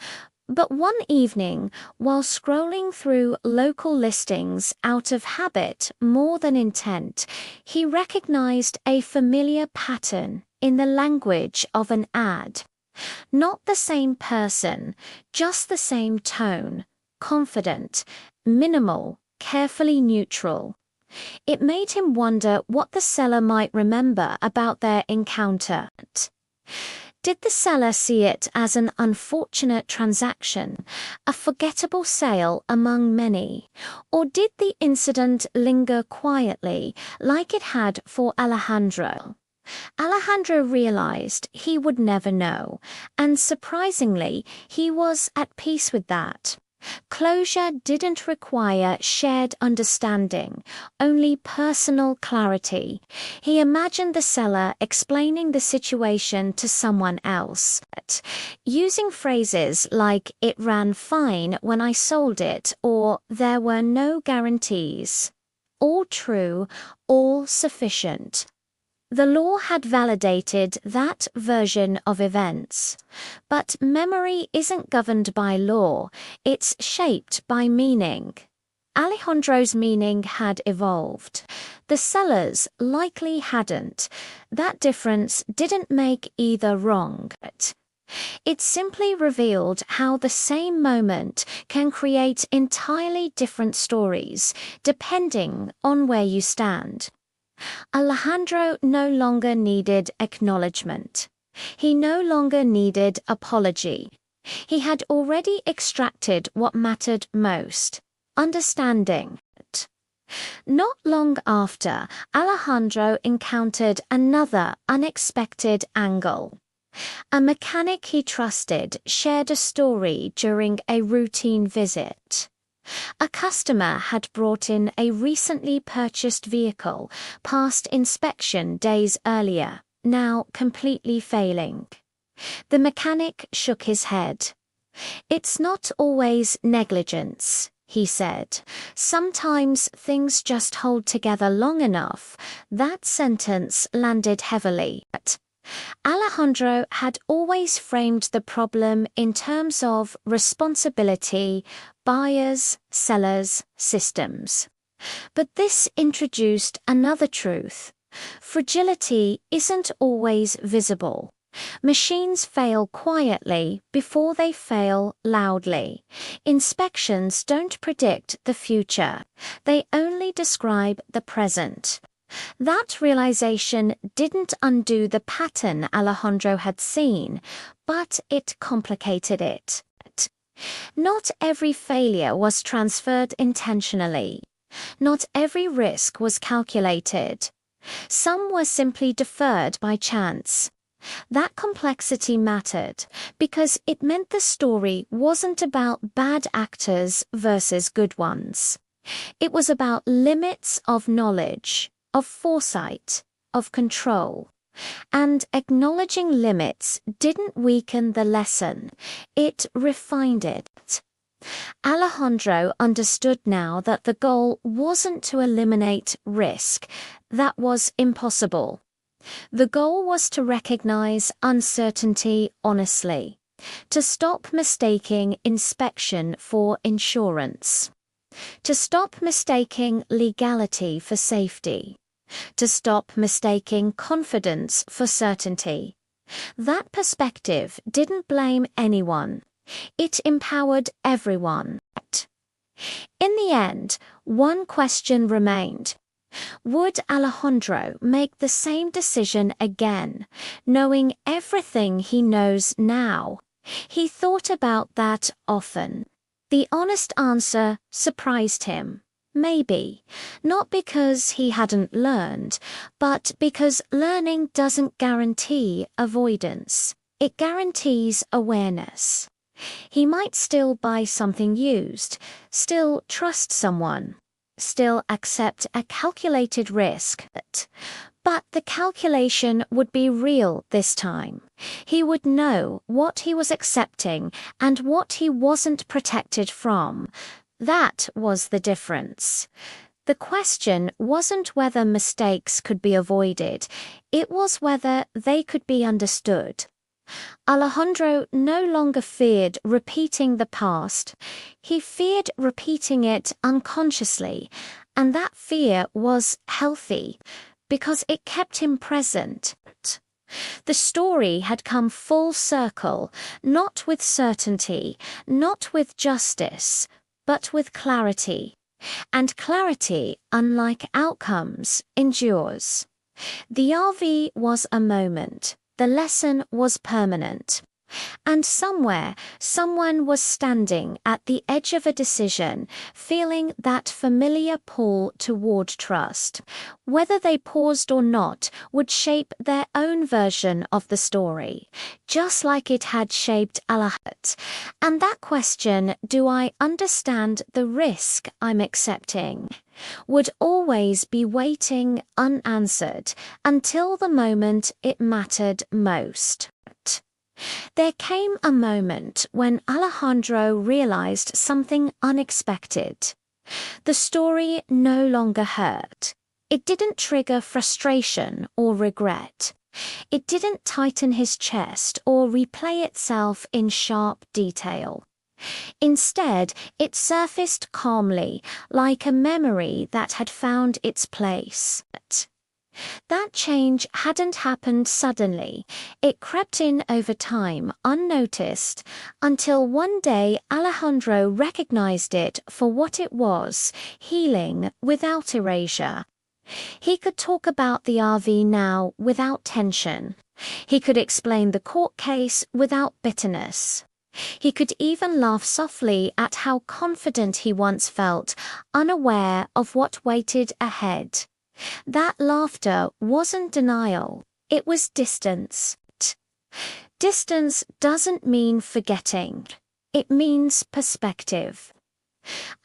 [SPEAKER 1] But one evening, while scrolling through local listings out of habit more than intent, he recognized a familiar pattern in the language of an ad. Not the same person, just the same tone, confident, minimal, carefully neutral. It made him wonder what the seller might remember about their encounter. Did the seller see it as an unfortunate transaction, a forgettable sale among many, or did the incident linger quietly like it had for Alejandro? Alejandro realized he would never know, and surprisingly, he was at peace with that. Closure didn't require shared understanding, only personal clarity. He imagined the seller explaining the situation to someone else, using phrases like "it ran fine when I sold it" or "there were no guarantees." All true, all sufficient. The law had validated that version of events. But memory isn't governed by law, it's shaped by meaning. Alejandro's meaning had evolved. The seller's likely hadn't. That difference didn't make either wrong. It simply revealed how the same moment can create entirely different stories, depending on where you stand. Alejandro no longer needed acknowledgement. He no longer needed apology. He had already extracted what mattered most: understanding. Not long after, Alejandro encountered another unexpected angle. A mechanic he trusted shared a story during a routine visit. A customer had brought in a recently purchased vehicle, past inspection days earlier, now completely failing. The mechanic shook his head. "It's not always negligence," he said. "Sometimes things just hold together long enough." That sentence landed heavily. Alejandro had always framed the problem in terms of responsibility, buyers, sellers, systems. But this introduced another truth. Fragility isn't always visible. Machines fail quietly before they fail loudly. Inspections don't predict the future. They only describe the present. That realization didn't undo the pattern Alejandro had seen, but it complicated it. Not every failure was transferred intentionally. Not every risk was calculated. Some were simply deferred by chance. That complexity mattered because it meant the story wasn't about bad actors versus good ones. It was about limits of knowledge, of foresight, of control. And acknowledging limits didn't weaken the lesson, it refined it. Alejandro understood now that the goal wasn't to eliminate risk. That was impossible. The goal was to recognize uncertainty honestly, to stop mistaking inspection for insurance, to stop mistaking legality for safety, to stop mistaking confidence for certainty. That perspective didn't blame anyone. It empowered everyone. In the end, one question remained. Would Alejandro make the same decision again, knowing everything he knows now? He thought about that often. The honest answer surprised him. Maybe. Not because he hadn't learned, but because learning doesn't guarantee avoidance. It guarantees awareness. He might still buy something used, still trust someone, still accept a calculated risk, but the calculation would be real this time. He would know what he was accepting and what he wasn't protected from. That was the difference. The question wasn't whether mistakes could be avoided, it was whether they could be understood. Alejandro no longer feared repeating the past. He feared repeating it unconsciously, and that fear was healthy because it kept him present. The story had come full circle, not with certainty, not with justice, but with clarity. And clarity, unlike outcomes, endures. The RV was a moment. The lesson was permanent. And somewhere, someone was standing at the edge of a decision, feeling that familiar pull toward trust. Whether they paused or not would shape their own version of the story, just like it had shaped Alahat. And that question, do I understand the risk I'm accepting, would always be waiting unanswered until the moment it mattered most. There came a moment when Alejandro realized something unexpected. The story no longer hurt. It didn't trigger frustration or regret. It didn't tighten his chest or replay itself in sharp detail. Instead, it surfaced calmly, like a memory that had found its place. That change hadn't happened suddenly. It crept in over time, unnoticed, until one day Alejandro recognized it for what it was, healing without erasure. He could talk about the RV now without tension. He could explain the court case without bitterness. He could even laugh softly at how confident he once felt, unaware of what waited ahead. That laughter wasn't denial, it was distance. Distance doesn't mean forgetting, it means perspective.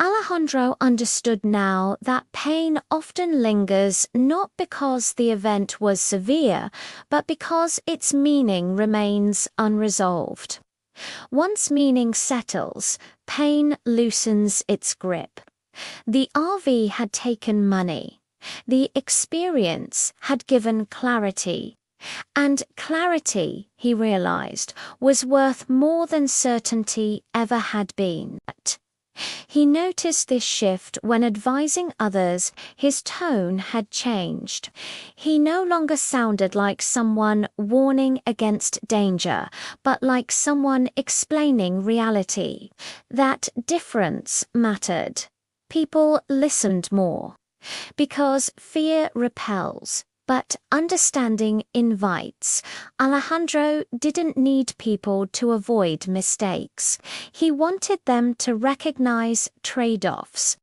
[SPEAKER 1] Alejandro understood now that pain often lingers not because the event was severe, but because its meaning remains unresolved. Once meaning settles, pain loosens its grip. The RV had taken money. The experience had given clarity, and clarity, he realized, was worth more than certainty ever had been. He noticed this shift when advising others. His tone had changed. He no longer sounded like someone warning against danger, but like someone explaining reality. That difference mattered. People listened more. Because fear repels, But understanding invites. Alejandro didn't need people to avoid mistakes. He wanted them to recognize trade-offs,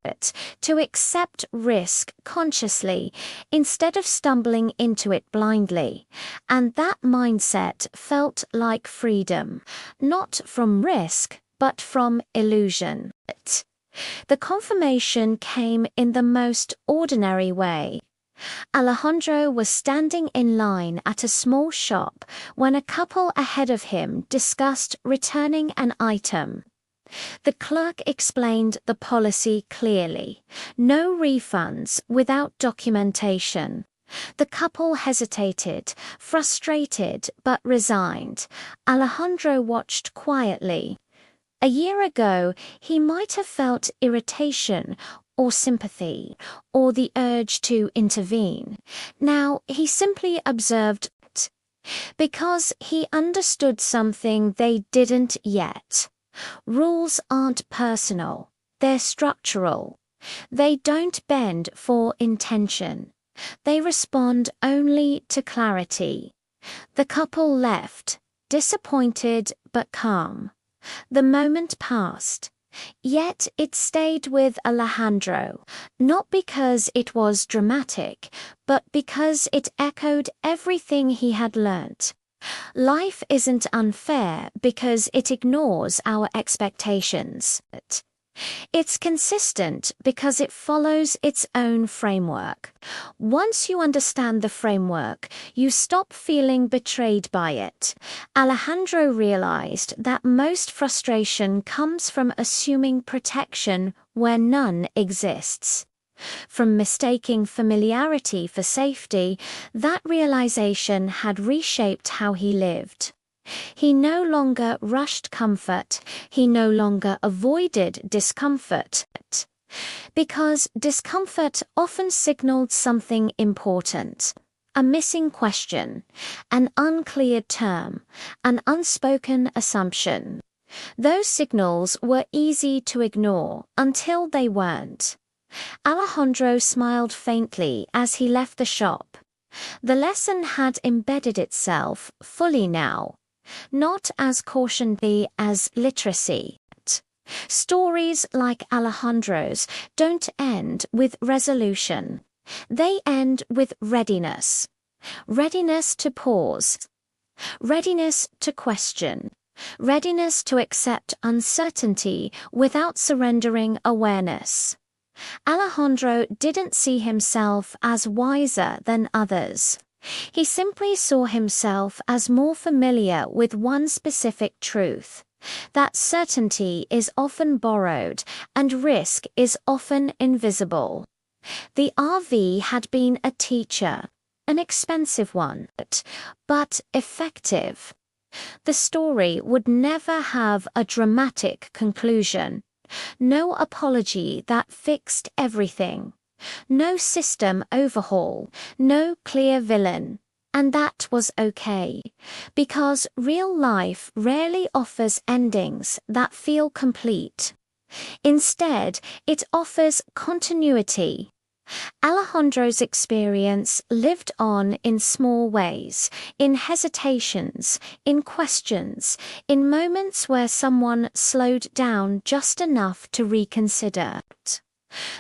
[SPEAKER 1] to accept risk consciously instead of stumbling into it blindly. And that mindset felt like freedom, not from risk, but from illusion. The confirmation came in the most ordinary way. Alejandro was standing in line at a small shop when a couple ahead of him discussed returning an item. The clerk explained the policy clearly: no refunds without documentation. The couple hesitated, frustrated but resigned. Alejandro watched quietly. A year ago, he might have felt irritation or sympathy, or the urge to intervene. Now he simply observed it, because he understood something they didn't yet. Rules aren't personal, they're structural. They don't bend for intention. They respond only to clarity. The couple left, disappointed but calm. The moment passed. Yet it stayed with Alejandro, not because it was dramatic, but because it echoed everything he had learnt. Life isn't unfair because it ignores our expectations. It's consistent because it follows its own framework. Once you understand the framework, you stop feeling betrayed by it. Alejandro realized that most frustration comes from assuming protection where none exists. From mistaking familiarity for safety, that realization had reshaped how he lived. He no longer rushed comfort, he no longer avoided discomfort, because discomfort often signaled something important: a missing question, an uncleared term, an unspoken assumption. Those signals were easy to ignore until they weren't. Alejandro smiled faintly as he left the shop. The lesson had embedded itself fully now. Not as caution as literacy. Stories like Alejandro's don't end with resolution. They end with readiness. Readiness to pause. Readiness to question. Readiness to accept uncertainty without surrendering awareness. Alejandro didn't see himself as wiser than others. He simply saw himself as more familiar with one specific truth: that certainty is often borrowed and risk is often invisible. The RV had been a teacher, an expensive one, but effective. The story would never have a dramatic conclusion. No apology that fixed everything. No system overhaul, no clear villain. And that was okay, because real life rarely offers endings that feel complete. Instead, it offers continuity. Alejandro's experience lived on in small ways, in hesitations, in questions, in moments where someone slowed down just enough to reconsider.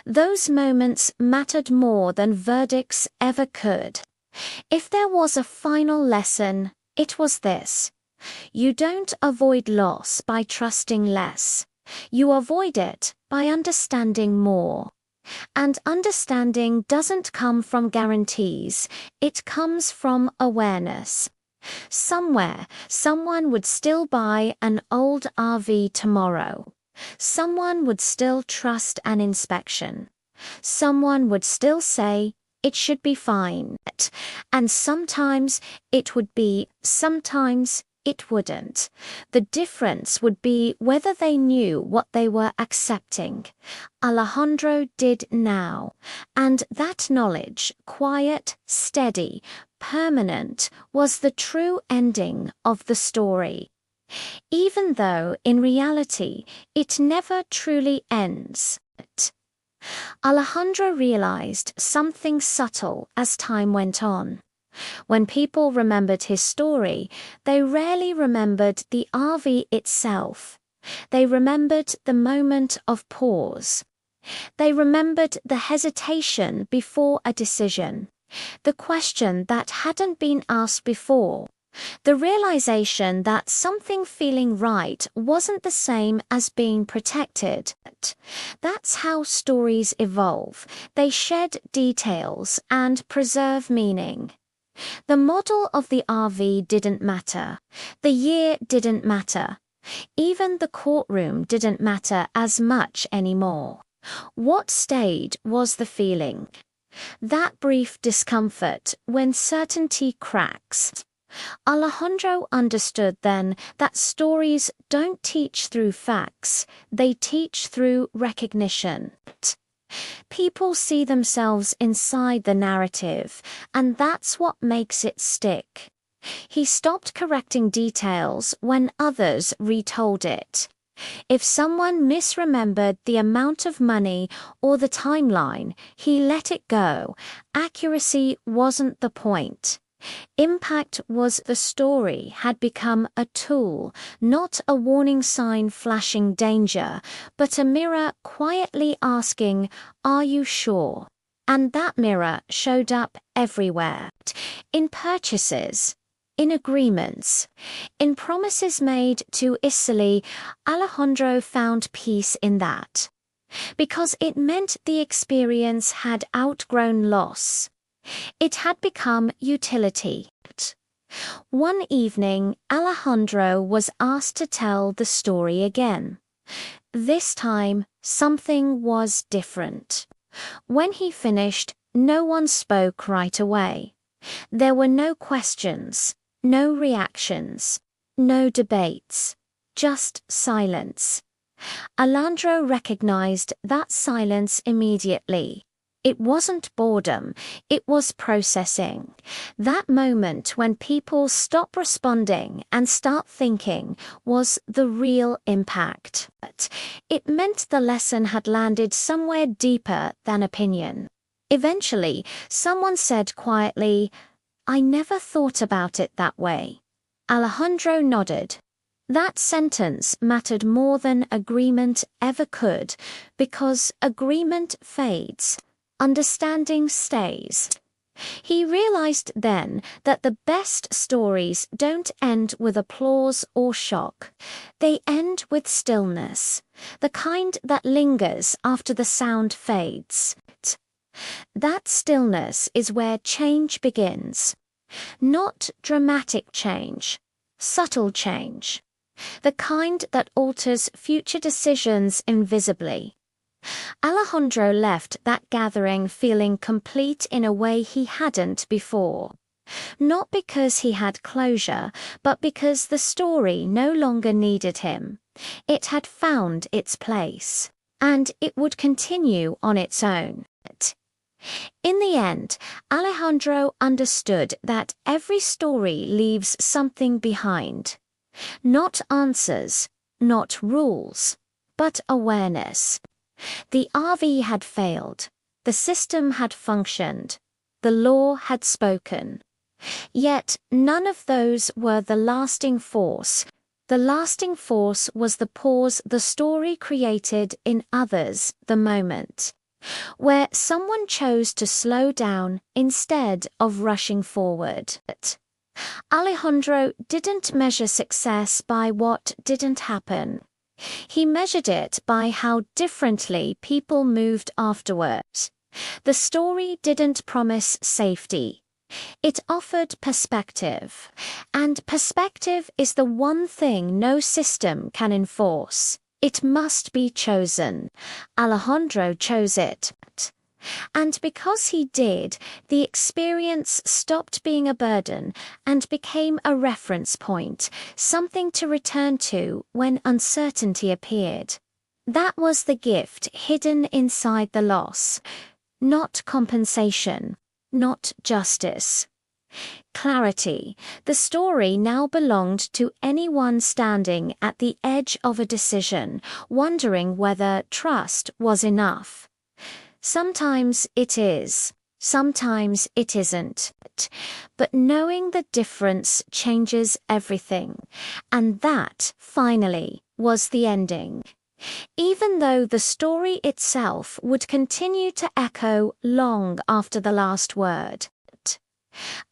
[SPEAKER 1] Those moments mattered more than verdicts ever could. If there was a final lesson, it was this: you don't avoid loss by trusting less. You avoid it by understanding more. And understanding doesn't come from guarantees, it comes from awareness. Somewhere, someone would still buy an old RV tomorrow. Someone would still trust an inspection. Someone would still say, it should be fine. And sometimes it would be, sometimes it wouldn't. The difference would be whether they knew what they were accepting. Alejandro did now. And that knowledge, quiet, steady, permanent, was the true ending of the story. Even though, in reality, it never truly ends. Alejandro realized something subtle as time went on. When people remembered his story, they rarely remembered the RV itself. They remembered the moment of pause. They remembered the hesitation before a decision, the question that hadn't been asked before, the realization that something feeling right wasn't the same as being protected. That's how stories evolve. They shed details and preserve meaning. The model of the RV didn't matter. The year didn't matter. Even the courtroom didn't matter as much anymore. What stayed was the feeling. That brief discomfort when certainty cracks. Alejandro understood then that stories don't teach through facts, they teach through recognition. People see themselves inside the narrative, and that's what makes it stick. He stopped correcting details when others retold it. If someone misremembered the amount of money or the timeline, he let it go. Accuracy wasn't the point. Impact was the story had become a tool, not a warning sign flashing danger, but a mirror quietly asking, "Are you sure?" And that mirror showed up everywhere. In purchases, in agreements, in promises made to Italy. Alejandro found peace in that. Because it meant the experience had outgrown loss. It had become utility. One evening, Alejandro was asked to tell the story again. This time, something was different. When he finished, no one spoke right away. There were no questions, no reactions, no debates, just silence. Alejandro recognized that silence immediately. It wasn't boredom, it was processing. That moment when people stop responding and start thinking was the real impact. It meant the lesson had landed somewhere deeper than opinion. Eventually, someone said quietly, "I never thought about it that way." Alejandro nodded. That sentence mattered more than agreement ever could, because agreement fades. Understanding stays. He realized then that the best stories don't end with applause or shock. They end with stillness, the kind that lingers after the sound fades. That stillness is where change begins. Not dramatic change, subtle change. The kind that alters future decisions invisibly. Alejandro left that gathering feeling complete in a way he hadn't before. Not because he had closure, but because the story no longer needed him. It had found its place, and it would continue on its own. In the end, Alejandro understood that every story leaves something behind. Not answers, not rules, but awareness. The RV had failed, the system had functioned, the law had spoken. Yet none of those were the lasting force. The lasting force was the pause the story created in others, the moment, where someone chose to slow down instead of rushing forward. Alejandro didn't measure success by what didn't happen. He measured it by how differently people moved afterwards. The story didn't promise safety. It offered perspective. And perspective is the one thing no system can enforce. It must be chosen. Alejandro chose it. And because he did, the experience stopped being a burden and became a reference point, something to return to when uncertainty appeared. That was the gift hidden inside the loss. Not compensation, not justice. Clarity. The story now belonged to anyone standing at the edge of a decision, wondering whether trust was enough. Sometimes it is, sometimes it isn't. But knowing the difference changes everything. And that, finally, was the ending. Even though the story itself would continue to echo long after the last word.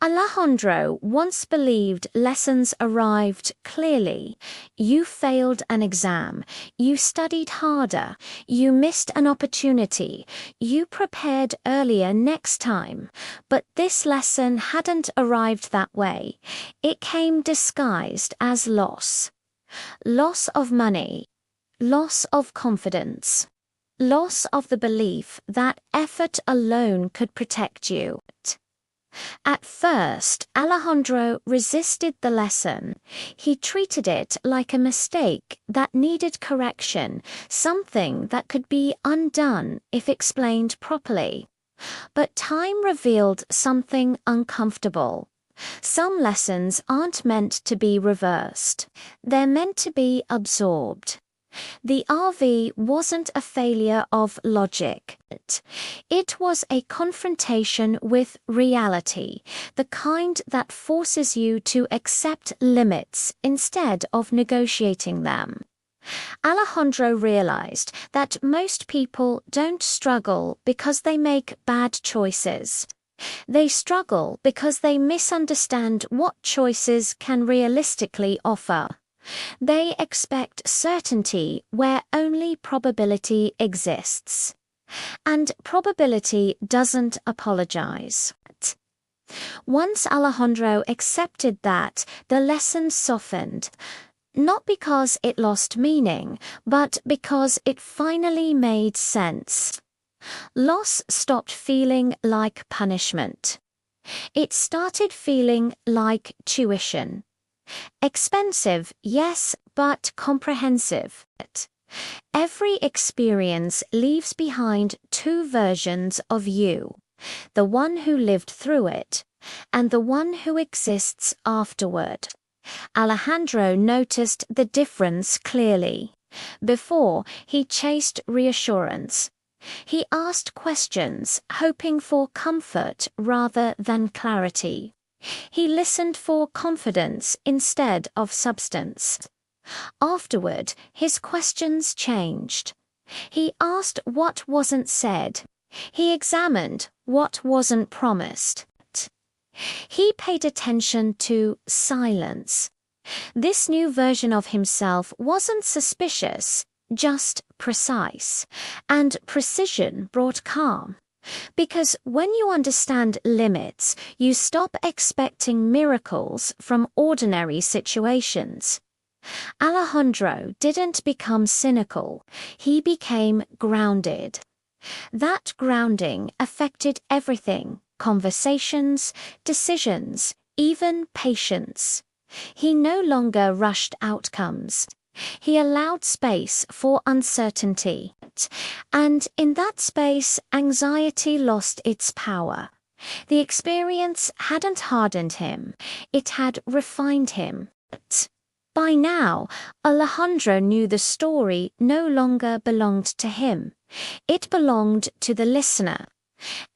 [SPEAKER 1] Alejandro once believed lessons arrived clearly. You failed an exam, you studied harder, you missed an opportunity, you prepared earlier next time. But this lesson hadn't arrived that way. It came disguised as loss. Loss of money, loss of confidence, loss of the belief that effort alone could protect you. At first, Alejandro resisted the lesson. He treated it like a mistake that needed correction, something that could be undone if explained properly. But time revealed something uncomfortable. Some lessons aren't meant to be reversed. They're meant to be absorbed. The RV wasn't a failure of logic. It was a confrontation with reality, the kind that forces you to accept limits instead of negotiating them. Alejandro realized that most people don't struggle because they make bad choices. They struggle because they misunderstand what choices can realistically offer. They expect certainty where only probability exists. And probability doesn't apologize. Once Alejandro accepted that, the lesson softened. Not because it lost meaning, but because it finally made sense. Loss stopped feeling like punishment. It started feeling like tuition. Expensive, yes, but comprehensive. Every experience leaves behind two versions of you, the one who lived through it, and the one who exists afterward. Alejandro noticed the difference clearly. Before, he chased reassurance. He asked questions, hoping for comfort rather than clarity. He listened for confidence instead of substance. Afterward, his questions changed. He asked what wasn't said. He examined what wasn't promised. He paid attention to silence. This new version of himself wasn't suspicious, just precise. And precision brought calm. Because when you understand limits, you stop expecting miracles from ordinary situations. Alejandro didn't become cynical, he became grounded. That grounding affected everything: conversations, decisions, even patience. He no longer rushed outcomes. He allowed space for uncertainty, and in that space, anxiety lost its power. The experience hadn't hardened him, it had refined him. By now, Alejandro knew the story no longer belonged to him. It belonged to the listener.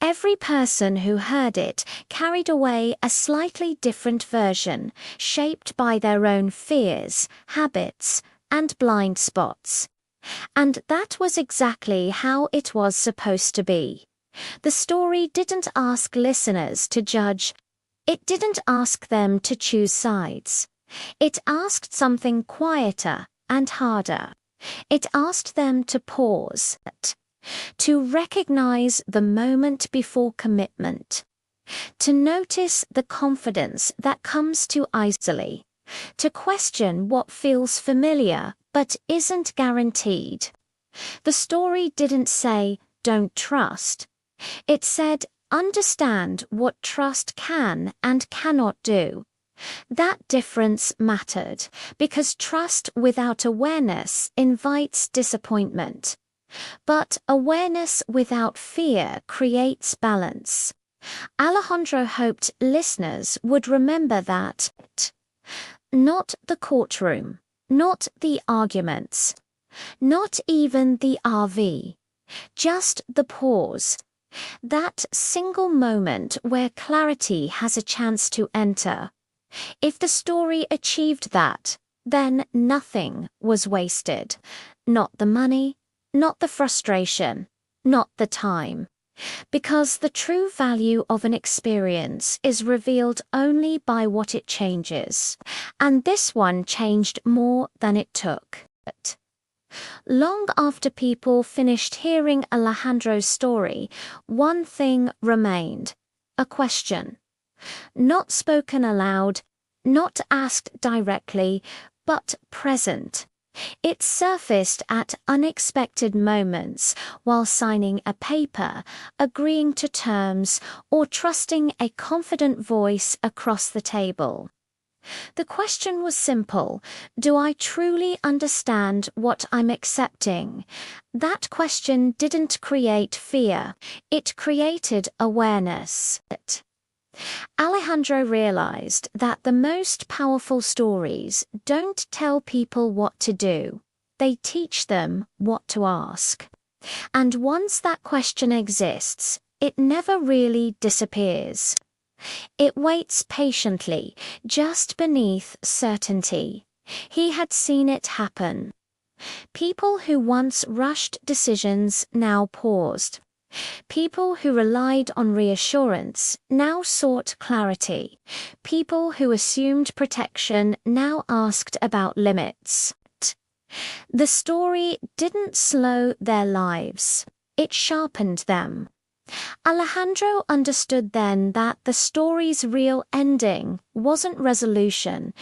[SPEAKER 1] Every person who heard it carried away a slightly different version, shaped by their own fears, habits, and blind spots. And that was exactly how it was supposed to be. The story didn't ask listeners to judge. It didn't ask them to choose sides. It asked something quieter and harder. It asked them to pause, to recognize the moment before commitment, to notice the confidence that comes too easily, to question what feels familiar but isn't guaranteed. The story didn't say, "Don't trust." It said, "Understand what trust can and cannot do." That difference mattered, because trust without awareness invites disappointment. But awareness without fear creates balance. Alejandro hoped listeners would remember that. Not the courtroom, not the arguments, not even the RV. Just the pause. That single moment where clarity has a chance to enter. If the story achieved that, then nothing was wasted. Not the money, not the frustration, not the time. Because the true value of an experience is revealed only by what it changes. And this one changed more than it took. Long after people finished hearing Alejandro's story, one thing remained. A question. Not spoken aloud, not asked directly, but present. It surfaced at unexpected moments while signing a paper, agreeing to terms, or trusting a confident voice across the table. The question was simple. Do I truly understand what I'm accepting? That question didn't create fear. It created awareness. Alejandro realized that the most powerful stories don't tell people what to do. They teach them what to ask. And once that question exists, it never really disappears. It waits patiently, just beneath certainty. He had seen it happen. People who once rushed decisions now paused. People who relied on reassurance now sought clarity. People who assumed protection now asked about limits. The story didn't slow their lives. It sharpened them. Alejandro understood then that the story's real ending wasn't resolution.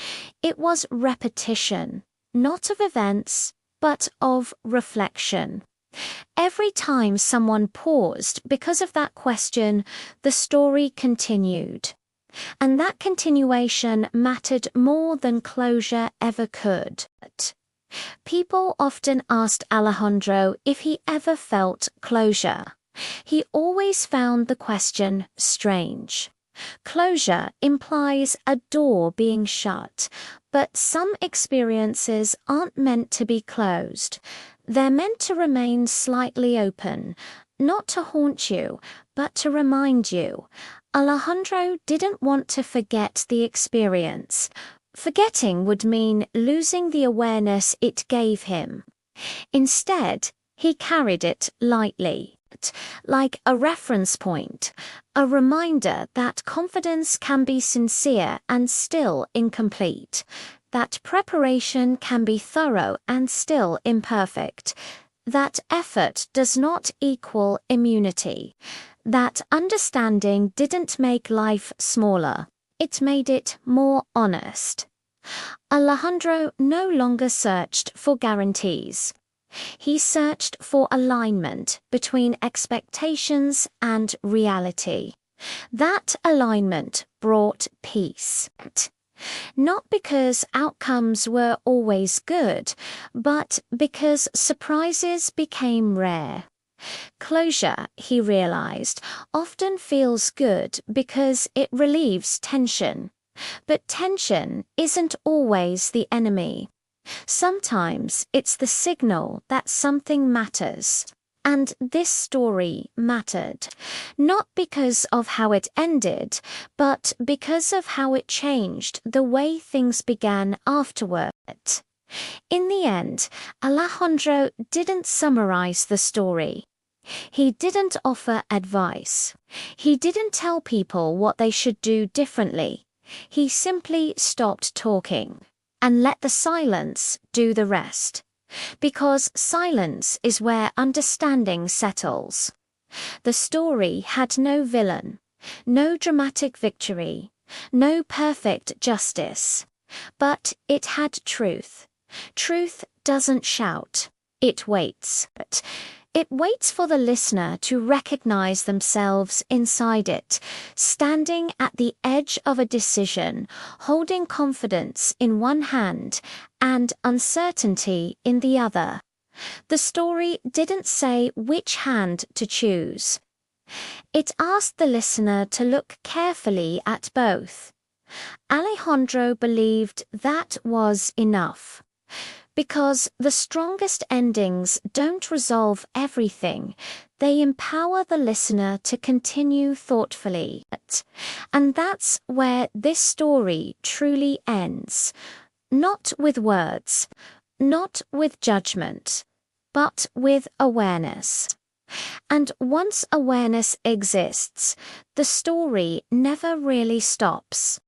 [SPEAKER 1] It was repetition, not of events, but of reflection. Every time someone paused because of that question, the story continued. And that continuation mattered more than closure ever could. People often asked Alejandro if he ever felt closure. He always found the question strange. Closure implies a door being shut, but some experiences aren't meant to be closed. They're meant to remain slightly open, not to haunt you, but to remind you. Alejandro didn't want to forget the experience. Forgetting would mean losing the awareness it gave him. Instead, he carried it lightly, like a reference point, a reminder that confidence can be sincere and still incomplete, that preparation can be thorough and still imperfect, that effort does not equal immunity, that understanding didn't make life smaller, it made it more honest. Alejandro no longer searched for guarantees. He searched for alignment between expectations and reality. That alignment brought peace. Not because outcomes were always good, but because surprises became rare. Closure, he realized, often feels good because it relieves tension. But tension isn't always the enemy. Sometimes it's the signal that something matters. And this story mattered, not because of how it ended, but because of how it changed the way things began afterward. In the end, Alejandro didn't summarize the story. He didn't offer advice. He didn't tell people what they should do differently. He simply stopped talking and let the silence do the rest. Because silence is where understanding settles. The story had no villain, no dramatic victory, no perfect justice. But it had truth. Truth doesn't shout. It waits. It waits for the listener to recognize themselves inside it, standing at the edge of a decision, holding confidence in one hand and uncertainty in the other. The story didn't say which hand to choose. It asked the listener to look carefully at both. Alejandro believed that was enough. Because the strongest endings don't resolve everything, they empower the listener to continue thoughtfully. And that's where this story truly ends. Not with words, not with judgment, but with awareness. And once awareness exists, the story never really stops.